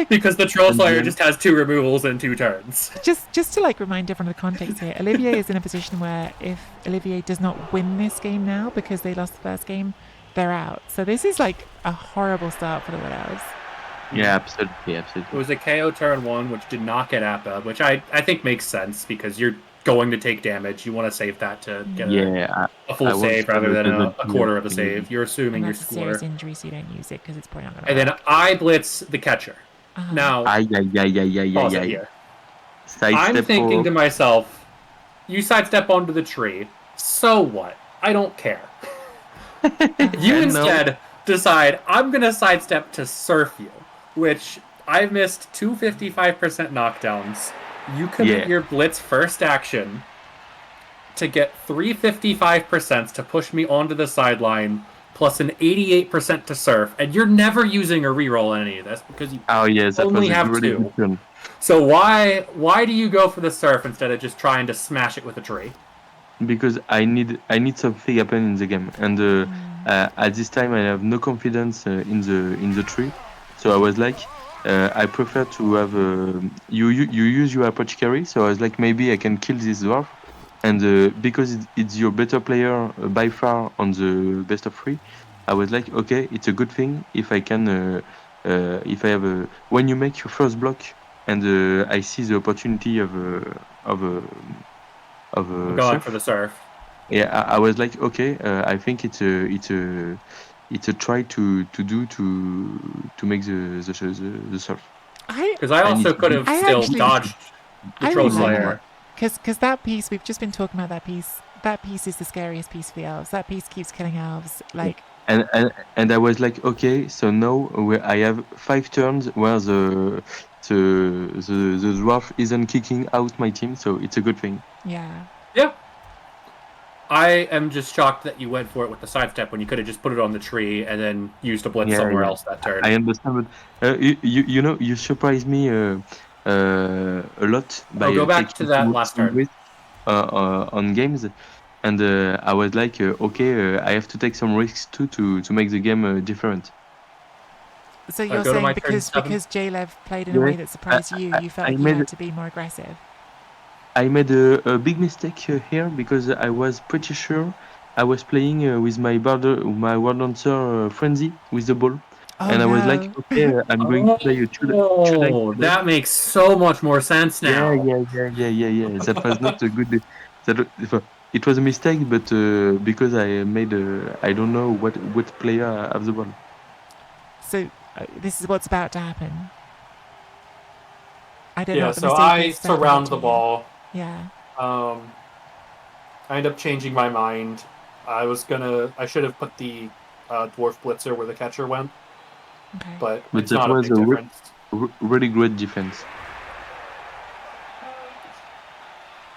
Because the Troll Slayer just has 2 removals in 2 turns. Just to remind everyone of the context here, Olivier is in a position where if Olivier does not win this game now because they lost the first game, they're out. So this is a horrible start for the Widows. Yeah, absolutely. It was a KO turn 1, which did not get APA, which I think makes sense because you're going to take damage. You want to save that to get a full save rather than a quarter of a save. You're assuming your score. Serious injury, so you don't use it because it's probably not going to And then I blitz the catcher. Now, pause it here. I'm thinking to myself, you sidestep onto the tree. So what? I don't care. You instead decide, I'm going to sidestep to surf you, which I've missed 2 55% knockdowns. You commit your blitz first action, to get 355% to push me onto the sideline, plus an 88% to surf, and you're never using a reroll in any of this because you only have two. So why do you go for the surf instead of just trying to smash it with a tree? Because I need something happen in the game, and at this time I have no confidence in the tree, so I was like, I prefer to have you use your apothecary, so I was like, maybe I can kill this dwarf, and because it's your better player by far on the best of 3, I was like, okay, it's a good thing if I can if I have when you make your first block and I see the opportunity of Going surf. for the surf. Yeah, I was like, okay, I think it's a try to make the surf. Because I also could have still dodged the Troll Slayer. Because that piece, we've just been talking about that piece. That piece is the scariest piece for the elves. That piece keeps killing elves. Like, and I was like, okay, so now I have 5 turns where the dwarf isn't kicking out my team, so it's a good thing. Yeah. Yeah. I am just shocked that you went for it with the sidestep when you could have just put it on the tree and then used a blitz somewhere else that turn. I understand, but you know, you surprised me a lot by go back to that last turn on games, and I was like, okay, I have to take some risks too to make the game different. So you're saying because J-Lev played in a way that surprised you felt like you had to be more aggressive? I made a big mistake here because I was pretty sure I was playing with my Word Dancer Frenzy with the ball. And I was like, okay, I'm going to play a two that makes so much more sense now. Yeah. That was not a good. It was a mistake, but because I made I don't know what player have the ball. So this is what's about to happen. I don't know. So I surround the ball. Yeah. I end up changing my mind. I should have put the Dwarf Blitzer where the catcher went. Okay. But it's not a big difference. Really great defense.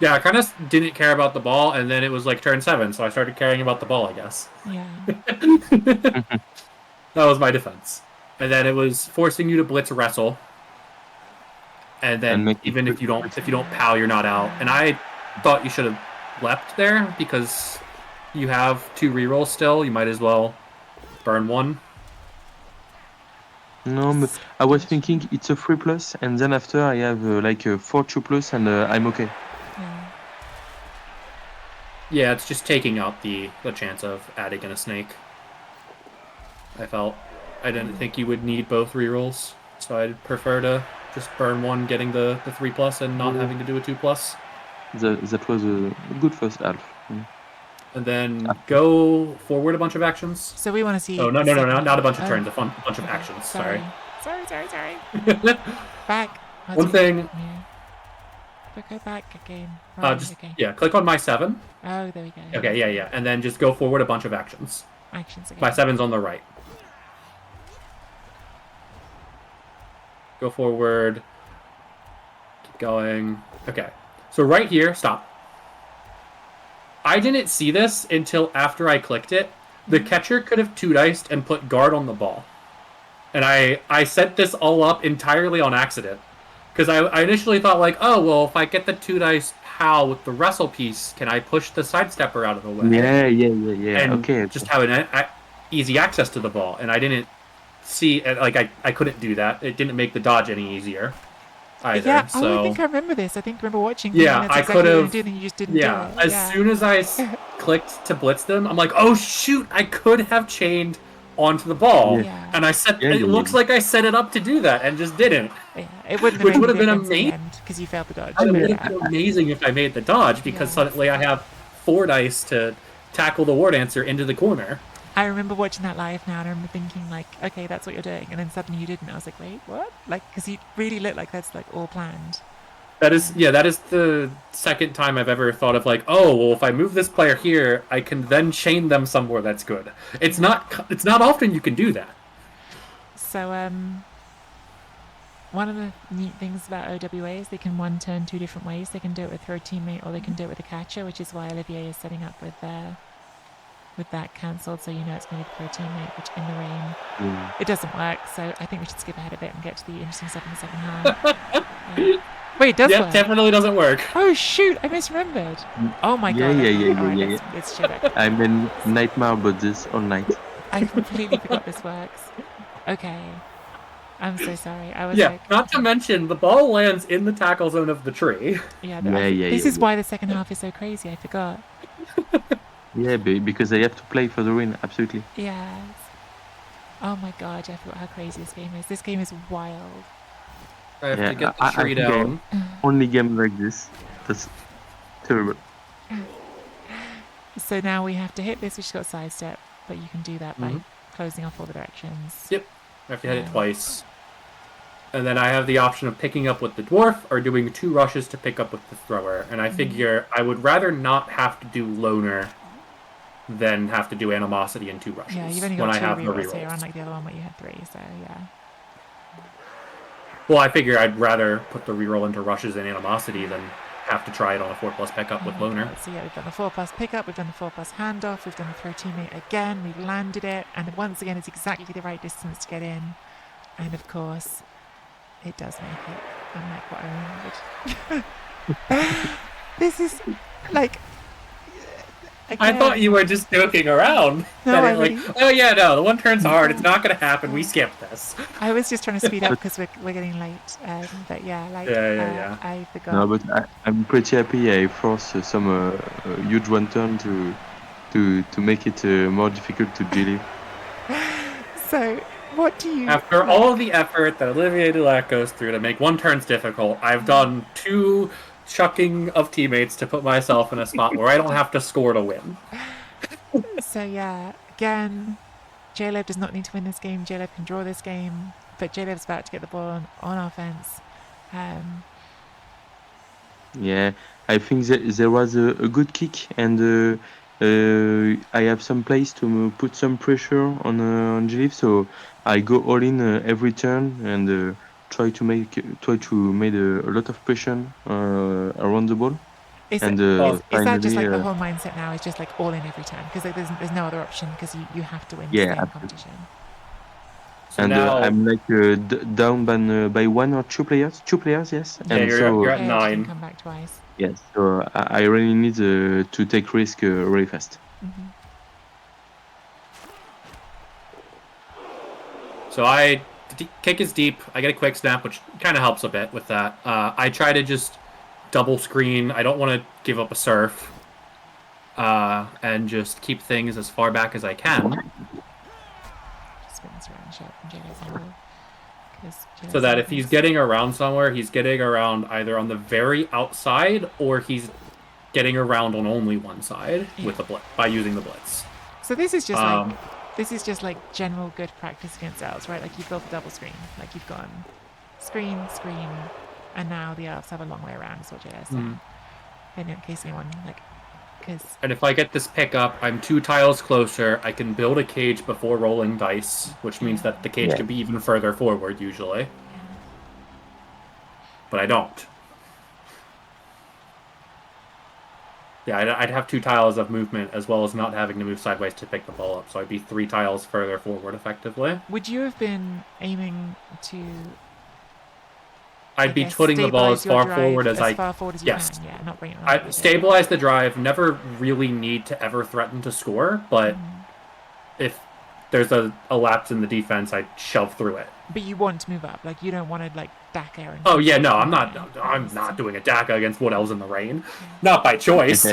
Yeah, I kind of didn't care about the ball, and then it was like turn 7, so I started caring about the ball, I guess. Yeah. That was my defense. And then it was forcing you to blitz wrestle. And then even if you don't POW, you're not out. And I thought you should have leapt there because you have 2 rerolls still. You might as well burn 1. No, but I was thinking it's a 3+, and then after I have like a 4 2+, and I'm okay. Yeah, it's just taking out the chance of adding in a snake. I didn't think you would need both rerolls, so I'd prefer to just burn 1, getting the 3+, and not having to do a 2+. That was a good first half. And then go forward a bunch of actions. So we want to see. Oh no, not a bunch of turns. A bunch of actions. Sorry. Back. One thing. Go back again. Yeah, click on my 7. Oh, there we go. Okay, yeah, and then just go forward a bunch of actions. Actions again. My 7's on the right. Go forward. Keep going. Okay. So right here, stop. I didn't see this until after I clicked it. The catcher could have 2-diced and put guard on the ball. And I set this all up entirely on accident. Because I initially thought like, oh, well, if I get the 2-dice POW with the wrestle piece, can I push the sidestepper out of the way? Yeah. And okay. Just have an easy access to the ball. And I didn't see, like, I couldn't do that. It didn't make the dodge any easier either. Yeah, so, I think I remember this. I remember watching. Yeah, I could have. You just didn't do it. As soon as I clicked to blitz them, I'm like, oh shoot! I could have chained onto the ball, and I set. It looks like I set it up to do that, and just didn't. Yeah, it wouldn't. Which would have been amazing because you failed the dodge. It would have been amazing if I made the dodge because suddenly I have 4 dice to tackle the War Dancer into the corner. I remember watching that live now, and I remember thinking, like, okay, that's what you're doing. And then suddenly you didn't. I was like, wait, what? Like, because you really look like that's, like, all planned. That is the second time I've ever thought of, like, oh, well, if I move this player here, I can then chain them somewhere that's good. It's not often you can do that. So, one of the neat things about OWA is they can one turn 2 different ways. They can do it with throw teammate, or they can do it with a catcher, which is why Olivier is setting up with that cancelled, so you know it's going to be the throw teammate, which in the rain it doesn't work. So I think we should skip ahead a bit and get to the interesting stuff in the second half. Wait, it does work? Definitely doesn't work. Oh shoot, I misremembered. Oh my god. Yeah. Let's chill back. I'm in nightmare about this all night. I completely forgot this works. Okay. I'm so sorry. I was not to mention the ball lands in the tackle zone of the tree. This is why the second half is so crazy. I forgot. Yeah, because I have to play for the win. Absolutely. Yes. Oh my god, I forgot how crazy this game is. This game is wild. I have to get the tree down. Only game like this. That's terrible. So now we have to hit this, which has got sidestep, but you can do that by closing off all the directions. Yep. I have to hit it twice. And then I have the option of picking up with the dwarf or doing 2 rushes to pick up with the thrower. And I figure I would rather not have to do loner than have to do animosity and 2 rushes. Yeah, you've only got 2 rerolls here, unlike the other one where you had 3, so yeah. Well, I figure I'd rather put the reroll into rushes and animosity than have to try it on a 4+ pickup with loner. So yeah, we've done the 4+ pickup, we've done the 4+ handoff, we've done the throw teammate again, we've landed it, and once again it's exactly the right distance to get in. And of course, it does make it, unlike what I remembered. This is like... Again. I thought you were just joking around. No, the one turn's hard. It's not going to happen. We skipped this. I was just trying to speed up because we're getting late. But yeah, I forgot. No, but I'm pretty happy. I forced some huge one turn to make it more difficult to G-Leave. So, what do you... After all the effort that Olivier Dulac goes through to make one turns difficult, I've done 2... chucking of teammates to put myself in a spot where I don't have to score to win. So yeah, again, J-Lev does not need to win this game. J-Lev can draw this game, but J-Lev's about to get the ball on offense. Yeah, I think that there was a good kick, and I have some place to put some pressure on J-Lev, so I go all in every turn and try to make a lot of pressure around the ball. Is that just like the whole mindset now? Is just like all in every time because there's no other option because you have to win this game competition. So and now, I'm like down by 1 or 2 players. 2 players, yes. Yeah, and you're at 9. You can come back twice. Yes, so I really need to take risk really fast. Mm-hmm. So kick is deep. I get a quick snap, which kind of helps a bit with that. I try to just double screen. I don't want to give up a surf. And just keep things as far back as I can. So that if he's getting around somewhere, he's getting around either on the very outside or he's getting around on only one side with the blitz by using the blitz. So this is just like general good practice against elves, right? Like you've built a double screen. Like you've gone screen, and now the elves have a long way around, is what Jay is saying. And in case anyone, And if I get this pickup, I'm 2 tiles closer. I can build a cage before rolling dice, which means that the cage can be even further forward, usually. But I don't. Yeah, I'd have 2 tiles of movement as well as not having to move sideways to pick the ball up. So I'd be 3 tiles further forward effectively. Would you have been aiming to... I'd be putting the ball as far forward as as far forward as you can. Yeah, not bringing it I stabilize the drive. Never really need to ever threaten to score, but if there's a lapse in the defense, I shove through it. But you want to move up, like you don't want to DACA. Oh yeah, no, I'm not doing a DACA against Wood Elves in the rain, not by choice.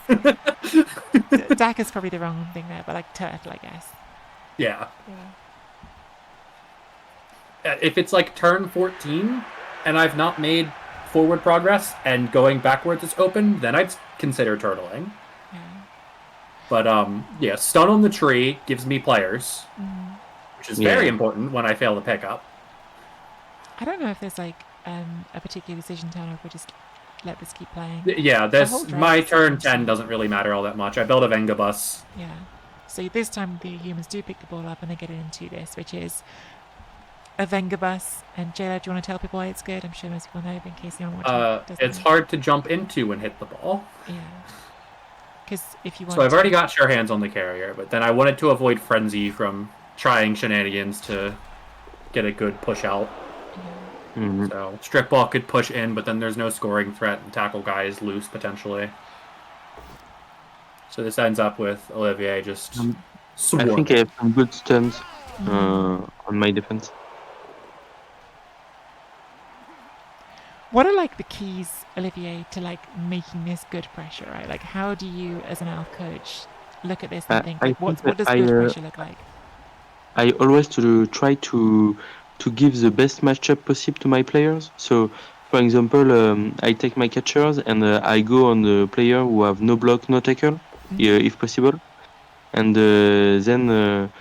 DACA is probably the wrong thing there, but like turtle, I guess. Yeah. If it's like turn 14 and I've not made forward progress and going backwards is open, then I'd consider turtling. But stun on the tree gives me players, which is very important when I fail to pick up. I don't know if there's a particular decision turn or if we just let this keep playing. Yeah, my turn 10 doesn't really matter all that much. I build a Venga bus. Yeah. So this time the humans do pick the ball up and they get it into this, which is a Venga bus. And Jayla, do you want to tell people why it's good? I'm sure most people know, but in case anyone watching doesn't It's know. hard to jump into and hit the ball. Yeah. Because if you want So I've already got sure hands on the carrier, but then I wanted to avoid Frenzy from trying shenanigans to get a good push out. Yeah. Mhm. So strip ball could push in, but then there's no scoring threat, and tackle guy is loose potentially. So this ends up with Olivier just I swarming. think I have some good stuns on my defense. What are like the keys, Olivier, to like making this good pressure, right? Like how do you as an elf coach look at this and think like what does good pressure look like? I always try to give the best matchup possible to my players. So, for example, I take my catchers and I go on the player who have no block, no tackle, if possible. And then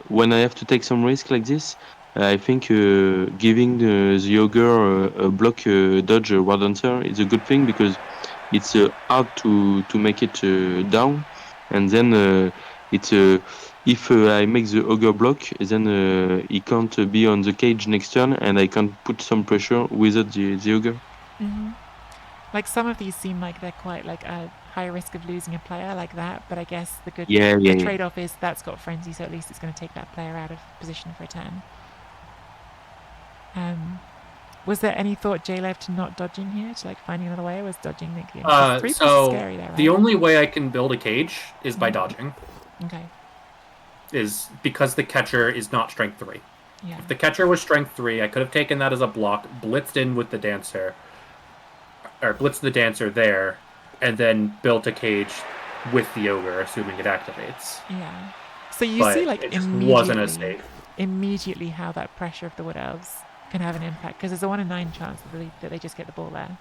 when I have to take some risk like this, I think giving the ogre a block dodge ward answer is a good thing because it's hard to make it down, and then it's if I make the ogre block, then he can't be on the cage next turn, and I can put some pressure without the ogre. Mm-hmm. Like some of these seem like they're quite like a high risk of losing a player like that, but I guess the trade-off is that's got frenzy, so at least it's going to take that player out of position for a turn. Was there any thought, J-Lev, to not dodging here, to like finding another way, or was dodging the game? 3+ is scary there, right? The only way I can build a cage is by dodging. Okay. Is because the catcher is not strength 3. Yeah. If the catcher was strength 3, I could have taken that as a block, blitzed in with the dancer, or blitzed the dancer there, and then built a cage with the ogre, assuming it activates. Yeah. So you see, like, immediately how that pressure of the Wood Elves can have an impact, because there's a 1 in 9 chance that they just get the ball there.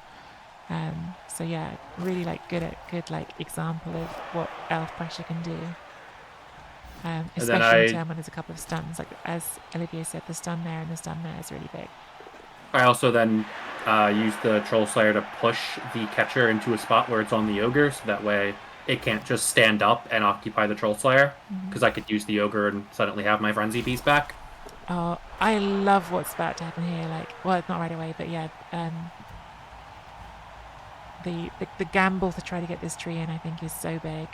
So yeah, really like good like example of what elf pressure can do. Especially in turn when there's a couple of stuns, like as Olivier said, the stun there and the stun there is really big. I also then use the Troll Slayer to push the catcher into a spot where it's on the ogre, so that way it can't just stand up and occupy the Troll Slayer, because I could use the ogre and suddenly have my frenzy piece back. Oh, I love what's about to happen here. Like, well, it's not right away, but yeah, the gamble to try to get this tree in, I think, is so big.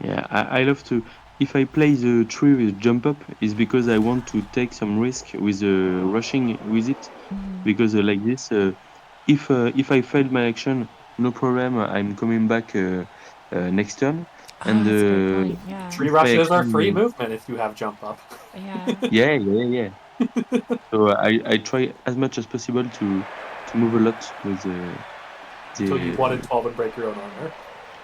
Yeah, I love to. If I play the tree with jump up, is because I want to take some risk with rushing with it. Because like this, if I fail my action, no problem. I'm coming back next turn. And that's a great point. Yeah. Tree rushes are free movement if you have jump up. Yeah. Yeah. So I try as much as possible to move a lot with the. Until you 1 in 12 and break your own armor.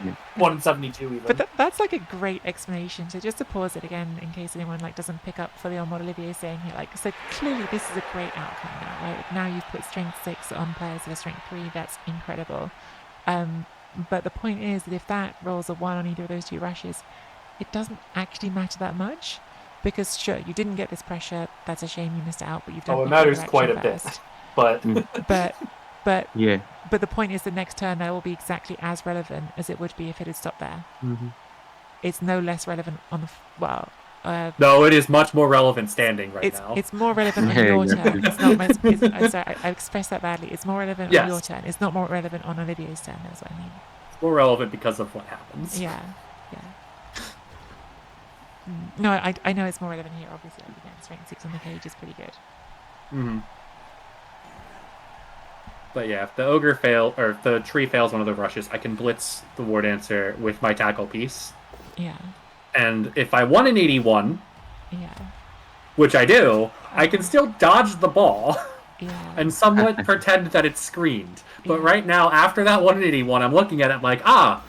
Yeah. 1 in 72 even. But that's like a great explanation. So just to pause it again, in case anyone like doesn't pick up fully on what Olivier is saying here. Like, so clearly this is a great outcome now, right? Now you've put strength 6 on players that are strength 3. That's incredible. But the point is that if that rolls a 1 on either of those 2 rushes, it doesn't actually matter that much. Because sure, you didn't get this pressure. That's a shame you missed out. But you've done. Oh, it matters quite a bit. But yeah. But the point is, the next turn that will be exactly as relevant as it would be if it had stopped there. It's no less relevant on the no, it is much more relevant standing now. It's more relevant on your turn. It's not. I'm sorry, I expressed that badly. It's more relevant on your turn. It's not more relevant on Olivier's turn. That's what I mean. It's more relevant because of what happens. Yeah. No, I know it's more relevant here. Obviously, strength 6 on the cage is pretty good. But yeah, if the ogre or if the tree fails one of the rushes, I can blitz the war dancer with my tackle piece. Yeah. And if I won an 81, which I do, I can still dodge the ball and somewhat pretend that it's screened. But right now, after that 181, I'm looking at it like, 4+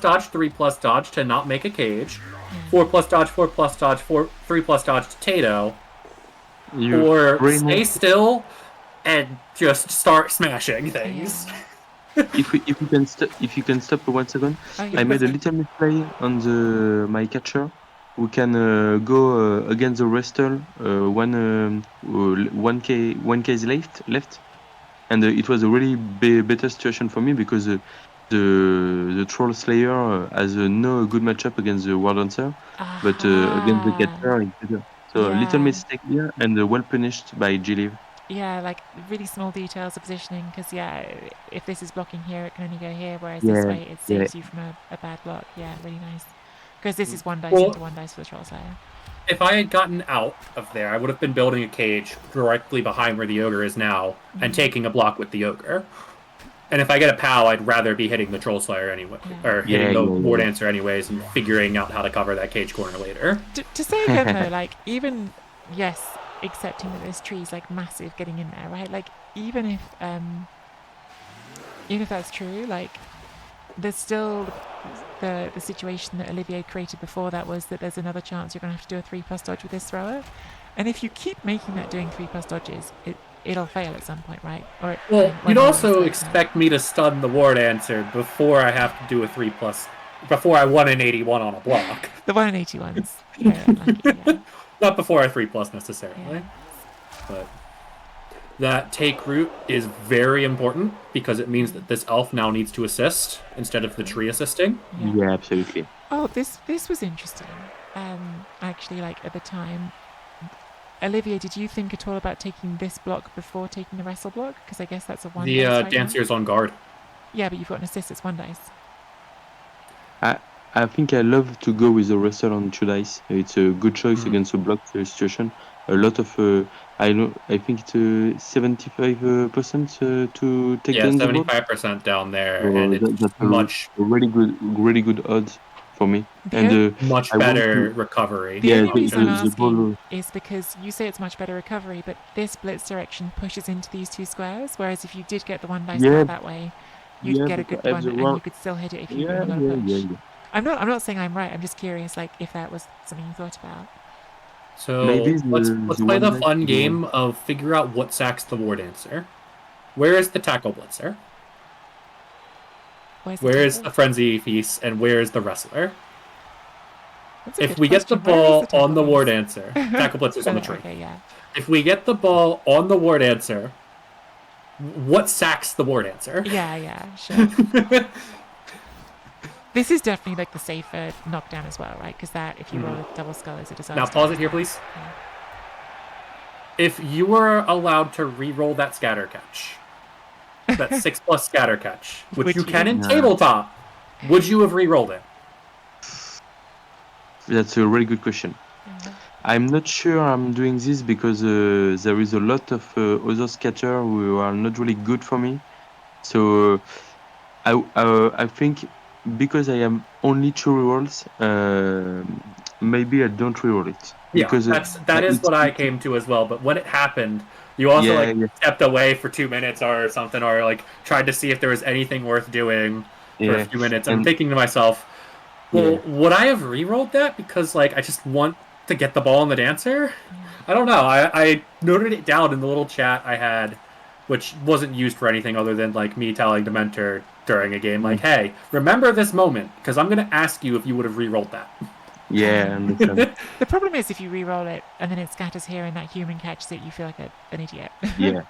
dodge, 3+ dodge to not make a cage, 4+ dodge, 4+ dodge, 3+ dodge to Tato, or stay still and just start smashing things. If you can stop 1 second, I made a little misplay on my catcher. We can go against the wrestle 1k is left, and it was a really better situation for me because the Troll Slayer has no good matchup against the War Dancer, but against the catcher it's better. So Yeah. little mistake here and well punished by G-Leave. Yeah, like really small details of positioning. Because if this is blocking here, it can only go here. Whereas Yeah, this way, it yeah. saves you from a bad block. Yeah, really nice. Because this is 1 dice Well, into 1 dice for the Troll Slayer. If I had gotten out of there, I would have been building a cage directly behind where the ogre is now and taking a block with the ogre. And if I get a POW, I'd rather be hitting the Troll Slayer anyway, or hitting the War Dancer anyways, and figuring out how to cover that cage corner later. To say again though, like even yes, accepting that this tree is like massive getting in there, right? Like even if that's true, like there's still the situation that Olivier created before that was that there's another chance you're going to have to do a 3+ dodge with this thrower. And if you keep making that doing 3+ dodges, it'll fail at some point, right? Or you'd also expect me to stun the War Dancer before I have to do a 3+, before I 1 in 81 on a block. The 1 in 81's very unlucky, yeah. Not before I 3+ necessarily. Yeah. But that take route is very important because it means that this elf now needs to assist instead of the tree assisting. Yeah, absolutely. Oh, this was interesting. Actually, like at the time, Olivier, did you think at all about taking this block before taking the wrestle block? Because I guess that's a 1 the dice right dancer's now. on guard. Yeah, but you've got an assist. It's 1 dice. I think I love to go with the wrestle on 2 dice. It's a good choice against a block situation. A lot of I think it's 75% to take down the board. 75% down there, and it's that's a really good odds for me. Much better recovery. The only reason I'm asking is because you say it's much better recovery, but this blitz direction pushes into these 2 squares, whereas if you did get the 1 dice that way, you'd get a good one and you could still hit it if you really got a push. I'm not saying I'm right. I'm just curious, like if that was something you thought about. So let's play the fun game of figure out what sacks the War Dancer. Where is the Tackle Blitzer? Where is the Frenzy Feast? And where is the Wrestler? If we get the ball on the War Dancer, Tackle Blitzer's on the tree. Okay, yeah. If we get the ball on the War Dancer, what sacks the War Dancer? Yeah, sure. This is definitely like the safer knockdown as well, right? Because that, if you roll a double skull, is a disaster. Now pause it here, please. Yeah. If you were allowed to re-roll that scatter catch, that 6+ scatter catch, which you can in tabletop, would you have re-rolled it? That's a really good question. I'm not sure I'm doing this because there is a lot of other scatter who are not really good for me. So I think because I am only 2 rerolls, maybe I don't reroll it. Because that is what I came to as well. But when it happened, you also stepped away for 2 minutes or something, or like tried to see if there was anything worth doing for a few minutes. I'm thinking to myself, well, would I have rerolled that because like I just want to get the ball on the dancer? I don't know. I noted it down in the little chat I had, which wasn't used for anything other than like me telling the mentor during a game, like, hey, remember this moment, because I'm going to ask you if you would have re-rolled that. Yeah, I understand. The problem is if you re-roll it and then it scatters here and that human catches it, you feel like an idiot. Yeah.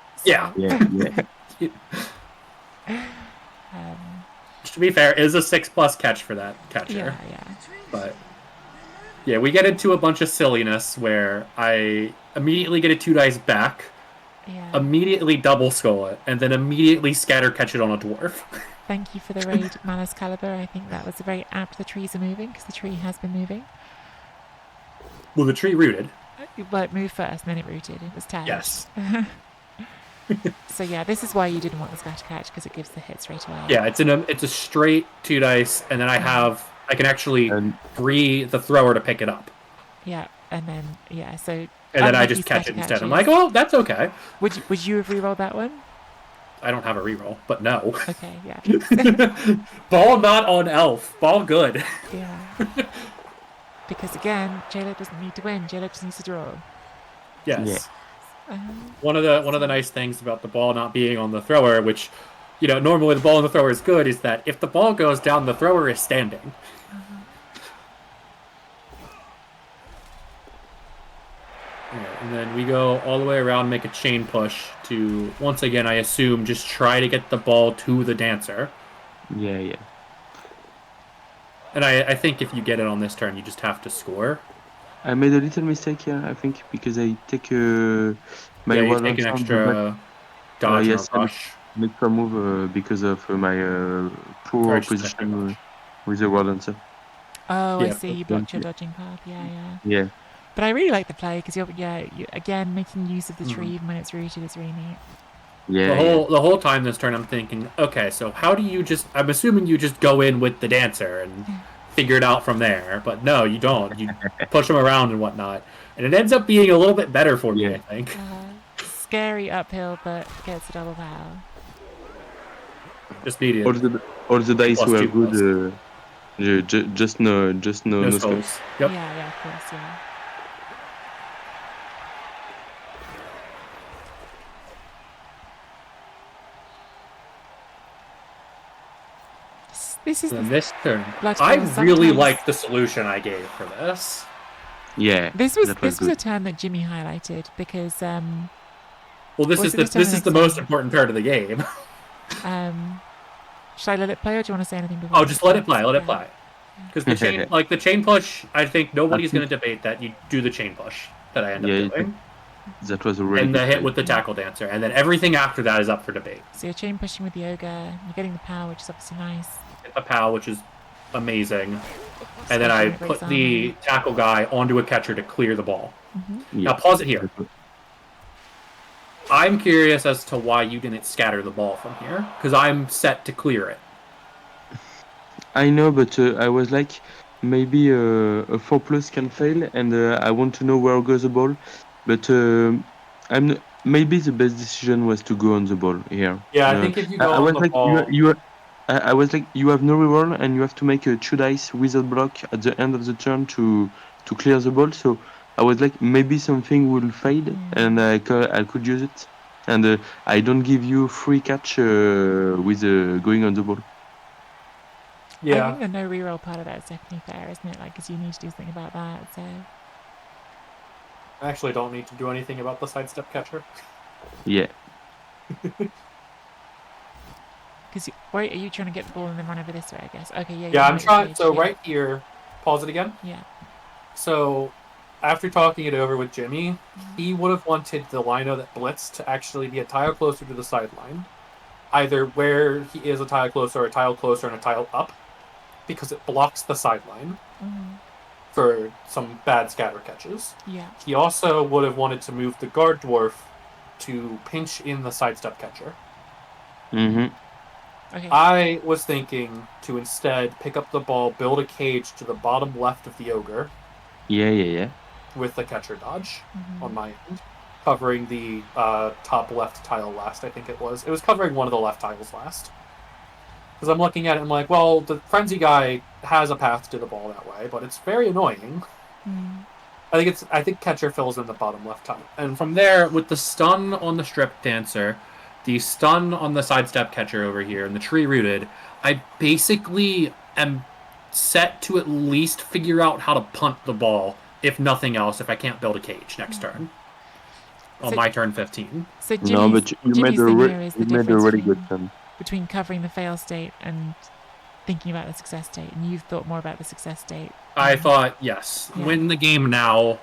To be fair, it is a 6+ catch for that catcher. Yeah. But yeah, we get into a bunch of silliness where I immediately get a 2 dice back, immediately double skull it, and then immediately scatter catch it on a dwarf. Thank you for the raid, Malus Caliber. I think that was very apt. The trees are moving because the tree has been moving. Well, the tree rooted. Well, it moved first, and then it rooted. It was tagged. Yes. So yeah, this is why you didn't want the scatter catch, because it gives the hit straight away. Yeah, it's a straight 2 dice, and then I can actually free the thrower to pick it up. Yeah, and then so. And then I just catch it instead. I'm like, oh, that's okay. Would you have re-rolled that one? I don't have a reroll, but no. Okay, yeah. Ball not on elf. Ball good. Yeah. Because again, J-Lo doesn't need to win. J-Lo just needs to draw. Yes. Yeah. One of the nice things about the ball not being on the thrower, which, normally the ball on the thrower is good, is that if the ball goes down, the thrower is standing. And then we go all the way around, make a chain push to, once again, I assume, just try to get the ball to the dancer. Yeah. And I think if you get it on this turn, you just have to score. I made a little mistake here, I think, because I take my you wall take an answer, extra dodge yes, and an rush. extra move because of my poor Or just an extra position dodge. with the wall answer. Oh, I Yeah. see. You blocked your dodging path. Yeah. Yeah. But I really like the play because you're again making use of the tree Mhm. even when it's rooted is really neat. Yeah. The whole time this turn, I'm thinking, okay, so how do you just? I'm assuming you just go in with the dancer and figure it out from there. But no, you don't. You push them around and whatnot, and it ends up being a little bit better for me, I think. Scary uphill, but gets a double power. Just needed All the dice plus were 2 plus. good. Just no No skulls. skulls. Yep. Yeah, of course, yeah. This is this turn. Blood I Bowl. really Sometimes- like the solution I gave for this. Yeah. This was good. a turn that Jimmy highlighted because Well, this is the most important turn of the game. Should I let it play, or do you want to say anything before? Oh, just let it play. Let it play. Because the chain, like the chain push, I think nobody's going to debate that you do the chain push that I end up doing. That was a really and good the hit play. with the tackle dancer, and then everything after that is up for debate. So you're chain pushing with the ogre. You're getting the power, which is obviously nice. Get the POW, which is amazing. And then I put the tackle guy onto a catcher to clear the ball. Yeah. Now pause it here. I'm curious as to why you didn't scatter the ball from here, because I'm set to clear it. I know, but I was like, maybe a 4+ can fail, and I want to know where goes the ball. But maybe the best decision was to go on the ball here. Yeah, I think if you go I on was the like, ball... I was like, you have no reroll, and you have to make a 2 dice without block at the end of the turn to clear the ball. So I was like, maybe something will fade, and I could use it. And I don't give you free catch with going on the ball. Yeah. I think the no reroll part of that is definitely fair, isn't it? Like, because you need to do something about that. So I actually don't need to do anything about the sidestep catcher. Yeah. Because are you trying to get the ball and then run over this way? I guess. Okay. Yeah. Yeah, I'm trying. So right here, pause it again. Yeah. So after talking it over with Jimmy, he would have wanted the lino that blitzed to actually be a tile closer to the sideline, either where he is a tile closer, or a tile closer, and a tile up, because it blocks the sideline for some bad scatter catches. Yeah. He also would have wanted to move the guard dwarf to pinch in the sidestep catcher. Mm-hmm. Okay. I was thinking to instead pick up the ball, build a cage to the bottom left of the ogre. Yeah. With the catcher dodge on my end, covering the top left tile last, I think it was. It was covering one of the left tiles last. Because I'm looking at it and I'm like, well, the frenzy guy has a path to the ball that way, but it's very annoying. I think catcher fills in the bottom left tile. And from there, with the stun on the strip dancer, the stun on the sidestep catcher over here, and the tree rooted, I basically am set to at least figure out how to punt the ball, if nothing else, if I can't build a cage next turn. On my turn 15. So Jimmy's thing here is the difference between covering the fail state and thinking about the success state, and you've thought more about the success state. I thought, yes, win the game now.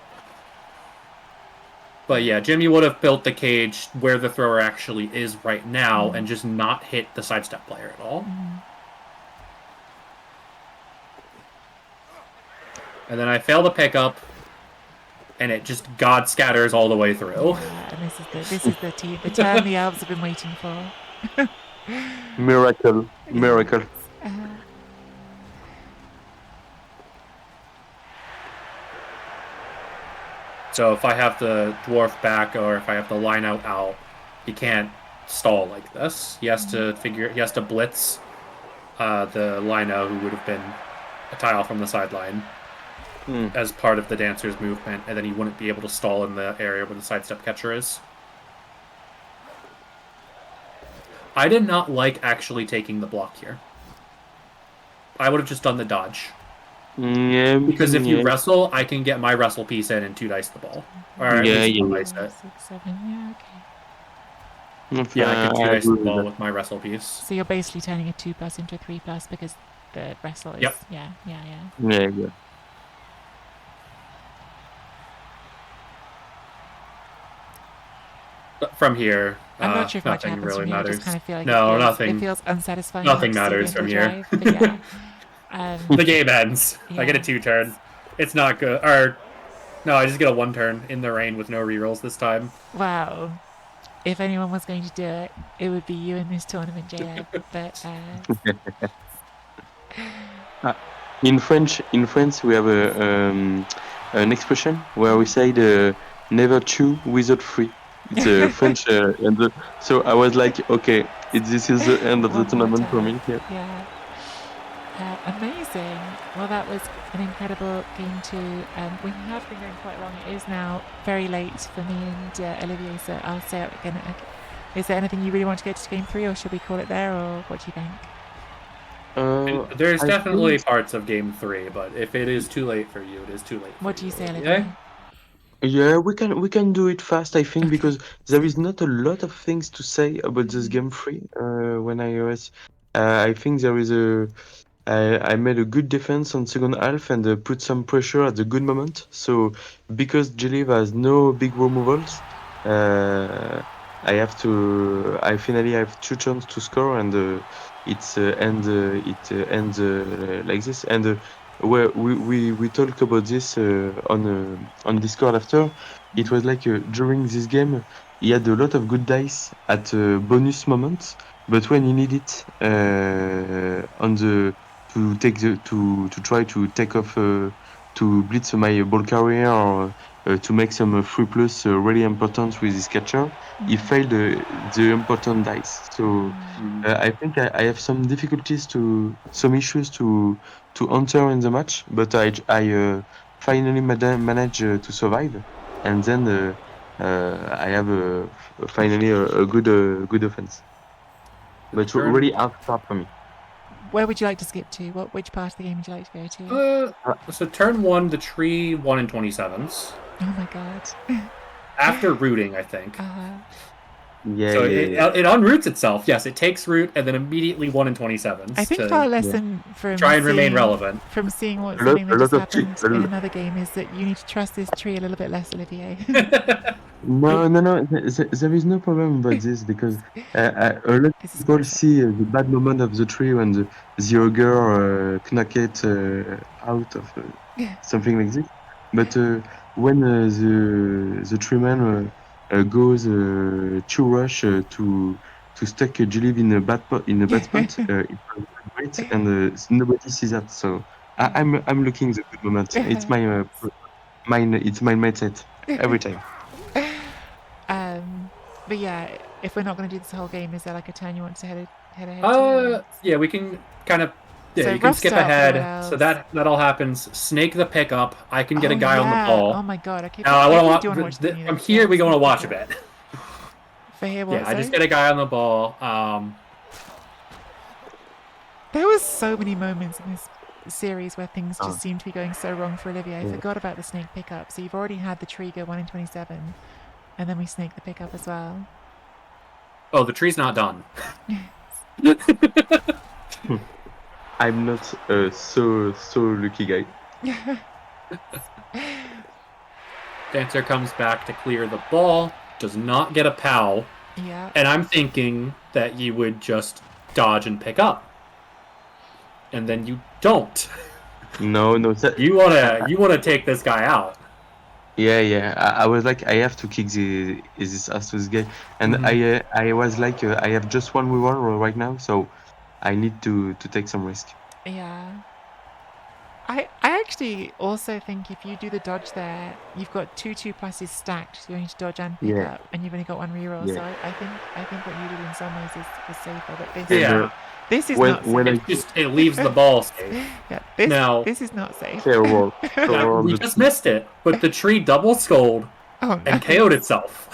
But yeah, Jimmy would have built the cage where the thrower actually is right now and just not hit the sidestep player at all. And then I fail the pickup, and it just God scatters all the way through. Yeah, and this is the turn the elves have been waiting for. Miracle. So if I have the dwarf back, or if I have the line out, he can't stall like this. He has to blitz the lino, who would have been a tile from the sideline, as part of the dancer's movement, and then he wouldn't be able to stall in the area where the sidestep catcher is. I did not like actually taking the block here. I would have just done the dodge. Yeah. Because if you wrestle, I can get my wrestle piece in and 2 dice the ball. Or at least 1 dice it. 6, 7, yeah, okay. Yeah, I can 2 dice the ball with my wrestle piece. So you're basically turning a 2+ into a 3+ because the wrestle is... Yep. Yeah. Yeah. from here. I'm not sure if much Nothing happens really from here. matters. I just kind of feel like No, it nothing. feels unsatisfying. Nothing to see the matters end of from the here. drive. But yeah. The game ends. Yeah. I get a 2-turn. It's not good. Or no, I just get a 1-turn in the rain with no rerolls this time. Wow. If anyone was going to do it, it would be you in this tournament, J-Lab. But in France, we have an expression where we say never chew without free. It's a French, so I was like, okay, this is the end of the tournament for me. Yeah. Amazing. Well, that was an incredible game too. We have been going quite long. It is now very late for me and Olivier, so I'll say it again. Is there anything you really want to go to game 3, or should we call it there, or what do you think? There's definitely parts of game 3, but if it is too late for you, it is too late. What do you say, Olivier? Yeah, we can do it fast, I think, because there is not a lot of things to say about this game 3. When I think there is I made a good defense on second half and put some pressure at the good moment. So because G-League has no big removals, I finally have 2 chances to score, and it ends like this. And where we talked about this on Discord after. It was like during this game, he had a lot of good dice at bonus moments, but when he needed it on the to try to take off to blitz my ball carrier, or to make some 3+ really important with his catcher, he failed the important dice. So I think I have some issues to enter in the match, but I finally managed to survive, and then I have finally a good offense. But really hard start for me. Where would you like to skip to? Which part of the game would you like to go to? So turn 1, the tree 1 in 27s. Oh my god. After rooting, I think. Yeah, so it unroots itself. Yes, it takes root and then immediately 1 in 27s. I think our lesson from try and remain relevant. From seeing something that just happened in another game is that you need to trust this tree a little bit less, Olivier. No. There is no problem about this, because a lot of people see the bad moment of the tree when the ogre knock it out of something like this. But when the tree man goes to rush to stuck G-League in a bad spot, it was great, and nobody sees that. So I'm looking the good moment. It's my mindset every time. But yeah, if we're not going to do this whole game, is there like a turn you want to head ahead to? Yeah, we can kind of. Yeah, So you can skip ahead. So that all happens. Snake the pickup. I can get a guy on the ball. Oh my god! Okay. Now from here we want to watch a bit. For here, what? Yeah, I just get a guy on the ball. There was so many moments in this series where things just seem to be going so wrong for Olivier. I forgot about the snake pickup. So you've already had the tree go 1 in 27, and then we snake the pickup as well. Oh, the tree's not done. I'm not so lucky guy. Dancer comes back to clear the ball. Does not get a POW. Yeah. And I'm thinking that you would just dodge and pick up. And then you don't. No. You wanna take this guy out. Yeah. I was like, I have to kick this Asus guy, and I was like, I have just 1 reward right now, so I need to take some risk. Yeah. I actually also think if you do the dodge there, you've got 2 2+s stacked, so you're going to dodge and pick up, and you've only got 1 reroll. Yeah. So I think what you did in some ways is safer. But this is not safe. It leaves the ball safe. Yeah, this is not safe. We just missed it, but the tree double scolded and KO'd itself.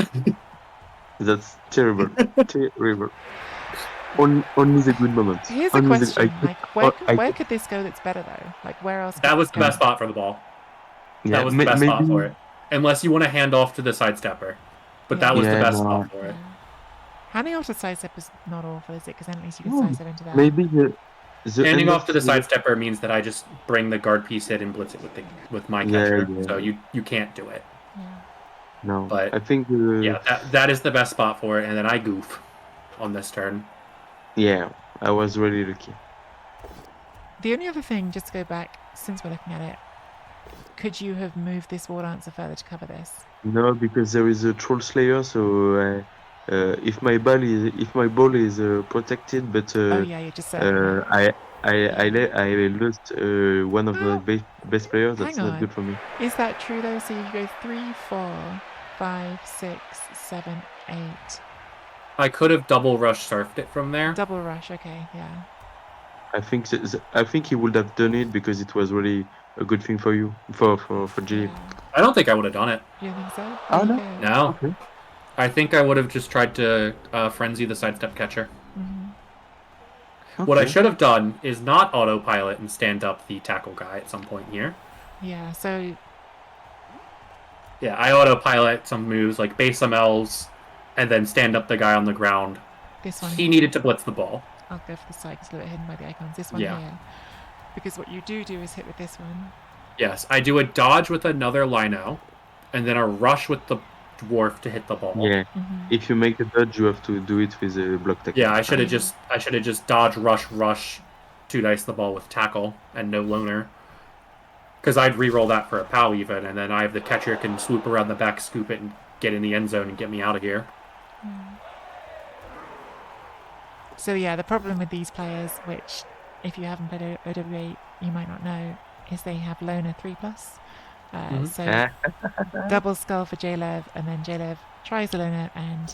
That's terrible. Terrible. Only the good moments. Here's a question: where could this go that's better though? Like where else? That was the best spot for the ball. Yeah, that was the best spot for it. Unless you want to hand off to the sidestepper, but that was the best spot for it. Handing off to the sidestepper is not awful, is it? Because then at least you can sidestep into that. Maybe handing off to the sidestepper means that I just bring the guard piece in and blitz it with my catcher, so you can't do it. No, But I think yeah, that is the best spot for it, and then I goof on this turn. yeah, I was really lucky. The only other thing, just to go back, since we're looking at it, could you have moved this wall answer further to cover this? No, because there is a troll slayer, so if my ball is protected, but Oh yeah, you're just serving it. I lost one of my Well, best players. That's hang not on. good for me. Is that true though? So you go 3, 4, 5, 6, 7, 8. I could have double rush surfed it from there. Double rush. Okay, yeah. I think he would have done it because it was really a good thing for you for G. Yeah. I don't think I would have done it. You think so? Oh There you no. go. No. Okay. I think I would have just tried to frenzy the sidestep catcher. Mm-hmm. What I Okay. should have done is not autopilot and stand up the tackle guy at some point here. Yeah. So Yeah, I autopilot some moves like base some elves, and then stand up the guy on the ground. this one. He needed to blitz the ball. I'll go for the side because it's a little bit hidden by the icons. This one Yeah. here. Because what you do is hit with this one. Yes, I do a dodge with another lino, and then a rush with the dwarf to hit the ball. Yeah. Mm-hmm. If you make a dodge, you have to do it with a block tackle. Yeah, I should have just dodge, rush, 2 dice the ball with tackle and no loner. Because I'd re-roll that for a POW even, and then I have the catcher can swoop around the back, scoop it, and get in the end zone and get me out of here. So yeah, the problem with these players, which if you haven't played OW8, you might not know, is they have loner 3+. So double skull for JLev, and then JLev tries the loner and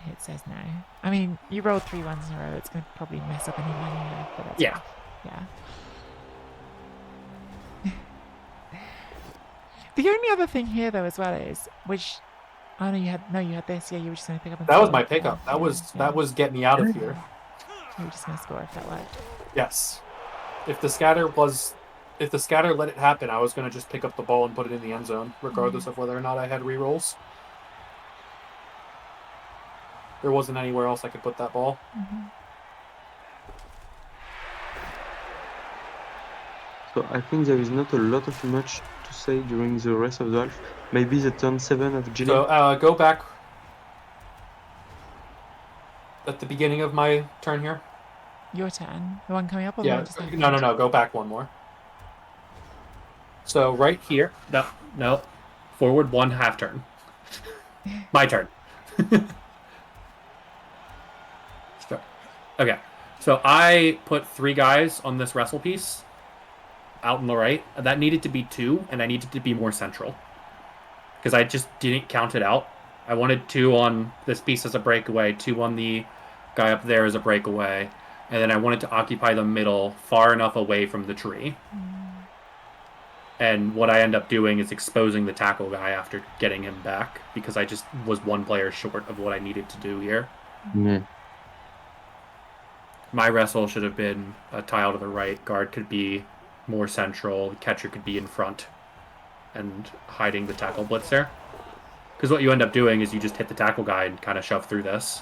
it says no. I mean, you rolled 3 ones in a row. It's going to probably mess up any money you have, but that's Yeah. Yeah. The only other thing here, though, as well is, which I know you had this. Yeah, you were just going to pick up. And That was score. my pickup. That was get me out of here. You were just going to score if that worked. Yes. If the scatter let it happen, I was going to just pick up the ball and put it in the end zone, regardless of whether or not I had rerolls. There wasn't anywhere else I could put that ball. So I think there is not a lot of much to say during the rest of the half. Maybe the turn 7 of Gilly. So go back at the beginning of my turn here. Your turn. The one coming up or Yeah. the one just happened? No. Go back one more. So right here. No. Forward 1 half turn. My turn. Okay. So I put 3 guys on this wrestle piece out on the right. That needed to be 2, and I needed to be more central. Because I just didn't count it out. I wanted 2 on this piece as a breakaway, 2 on the guy up there as a breakaway, and then I wanted to occupy the middle far enough away from the tree. And what I end up doing is exposing the tackle guy after getting him back, because I just was 1 player short of what I needed to do here. Yeah. My wrestle should have been a tile to the right. Guard could be more central. Catcher could be in front and hiding the tackle blitz there. Because what you end up doing is you just hit the tackle guy and kind of shove through this.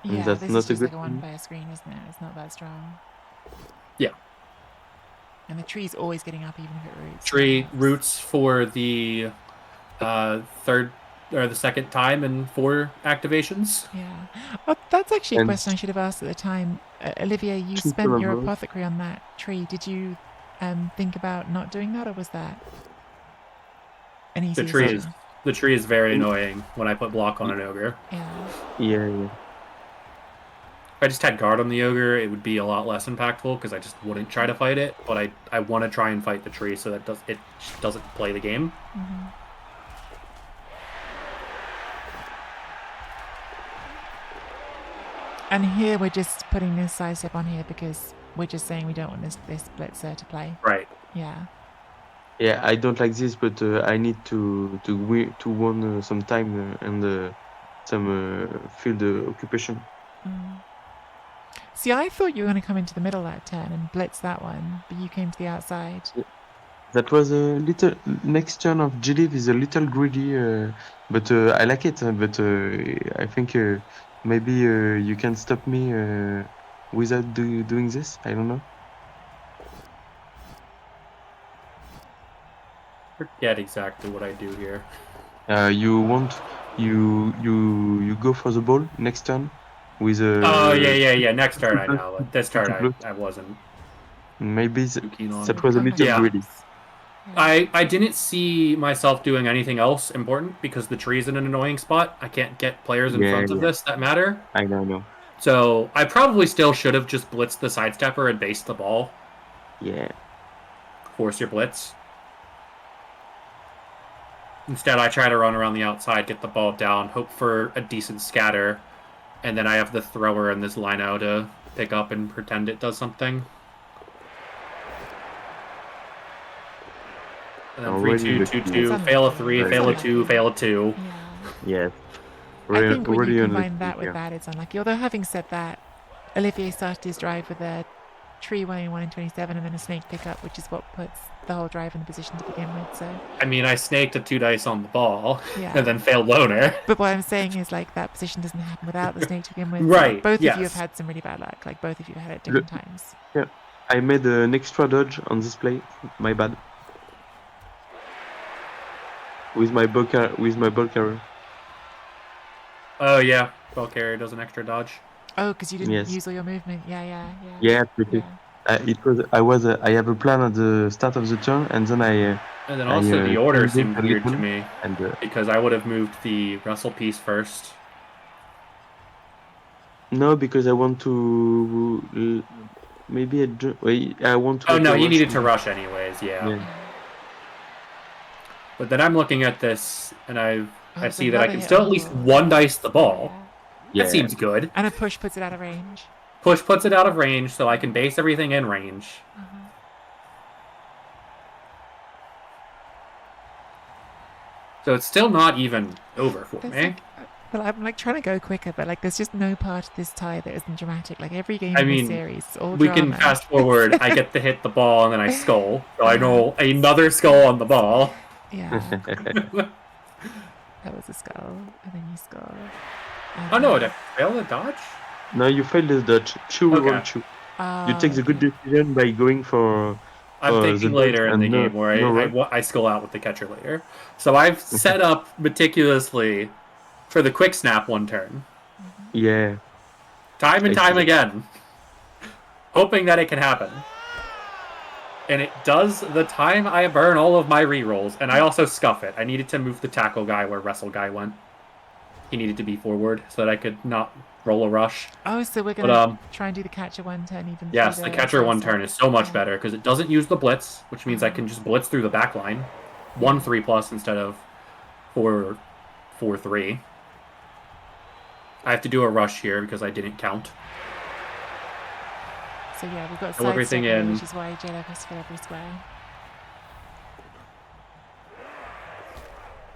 Yeah, that's this not is just a like good a thing. 1-player screen, isn't it? It's not that strong. Yeah. And the tree's always getting up even if it roots. Tree roots for the third or the second time in 4 activations. Yeah. Oh, that's actually a And question I should have asked at the time. Olivia, you Tree spent your collaborate. apothecary on that tree. Did you think about not doing that, or was that an easy decision? The tree is very annoying when I put block on an ogre. Yeah. If I just had guard on the ogre, it would be a lot less impactful because I just wouldn't try to fight it. But I want to try and fight the tree so that it doesn't play the game. And here we're just putting this side step on here because we're just saying we don't want this blitzer to play. Right. Yeah. Yeah, I don't like this, but I need to win some time and some field occupation. See, I thought you were going to come into the middle that turn and blitz that one, but you came to the outside. That was a little next turn of G-Leaf is a little greedy, but I like it. But I think maybe you can stop me without doing this. I don't know. forget exactly what I do here. You go for the ball next turn with a. Oh yeah. Next turn I know, but this turn I wasn't. Maybe too keen on. that was a little greedy. I didn't see myself doing anything else important because the tree's in an annoying spot. I can't get players in front of this that matter. I know. So I probably still should have just blitzed the sidestepper and based the ball. Yeah. Force your blitz. Instead, I try to run around the outside, get the ball down, hope for a decent scatter, and then I have the thrower in this line-o to pick up and pretend it does something. And then 3-2-2-2, fail a 3, fail a 2, fail a 2. Yes. I think when you combine that with that, it's unlucky. Although having said that, Olivier started his drive with a tree weighing 1 in 27 and then a snake pickup, which is what puts the whole drive in the position to begin with. So I mean, I snaked a 2 dice on the ball yeah. and then failed loner. But what I'm saying is, like, that position doesn't happen without the snake to begin with. Right. So both of you have had some really bad luck. Like, both of you had it at different times. Yeah. I made an extra dodge on this play. My bad. With my ball carrier. Oh yeah, ball carrier does an extra dodge. Oh, because you didn't use all your movement. Yeah. Yeah, pretty. I have a plan at the start of the turn, and then And then also the order seemed weird to me, because I would have moved the wrestle piece first. No, because I want to maybe I want to. Oh no, you needed to rush anyways. Yeah. But then I'm looking at this, and I see that I can still at least 1 dice the ball. Yeah. That seems good. And a push puts it out of range. Push puts it out of range, so I can base everything in range. So it's still not even over for me. Well, I'm like trying to go quicker, but like there's just no part of this tie that isn't dramatic. Like every game in this series, it's all drama. We can fast forward. I get to hit the ball, and then I skull. So I know another skull on the ball. Yeah. That was a skull, and then you skull. Oh no, did I fail the dodge? No, you failed the dodge. Roll 2. You take the good decision by going for. I'm thinking later in the game where I skull out with the catcher later. So I've set up meticulously for the quick snap 1 turn. Yeah. Time and time again. Hoping that it can happen. And it does the time I burn all of my rerolls, and I also scuff it. I needed to move the tackle guy where wrestle guy went. He needed to be forward so that I could not roll a rush. Oh, so we're going to try and do the catcher 1 turn even. Yes, the catcher 1 turn is so much better because it doesn't use the blitz, which means I can just blitz through the back line. 1-3+ instead of 4-3. I have to do a rush here because I didn't count. So yeah, we've got side everything in, which is why JLab has to fill every square.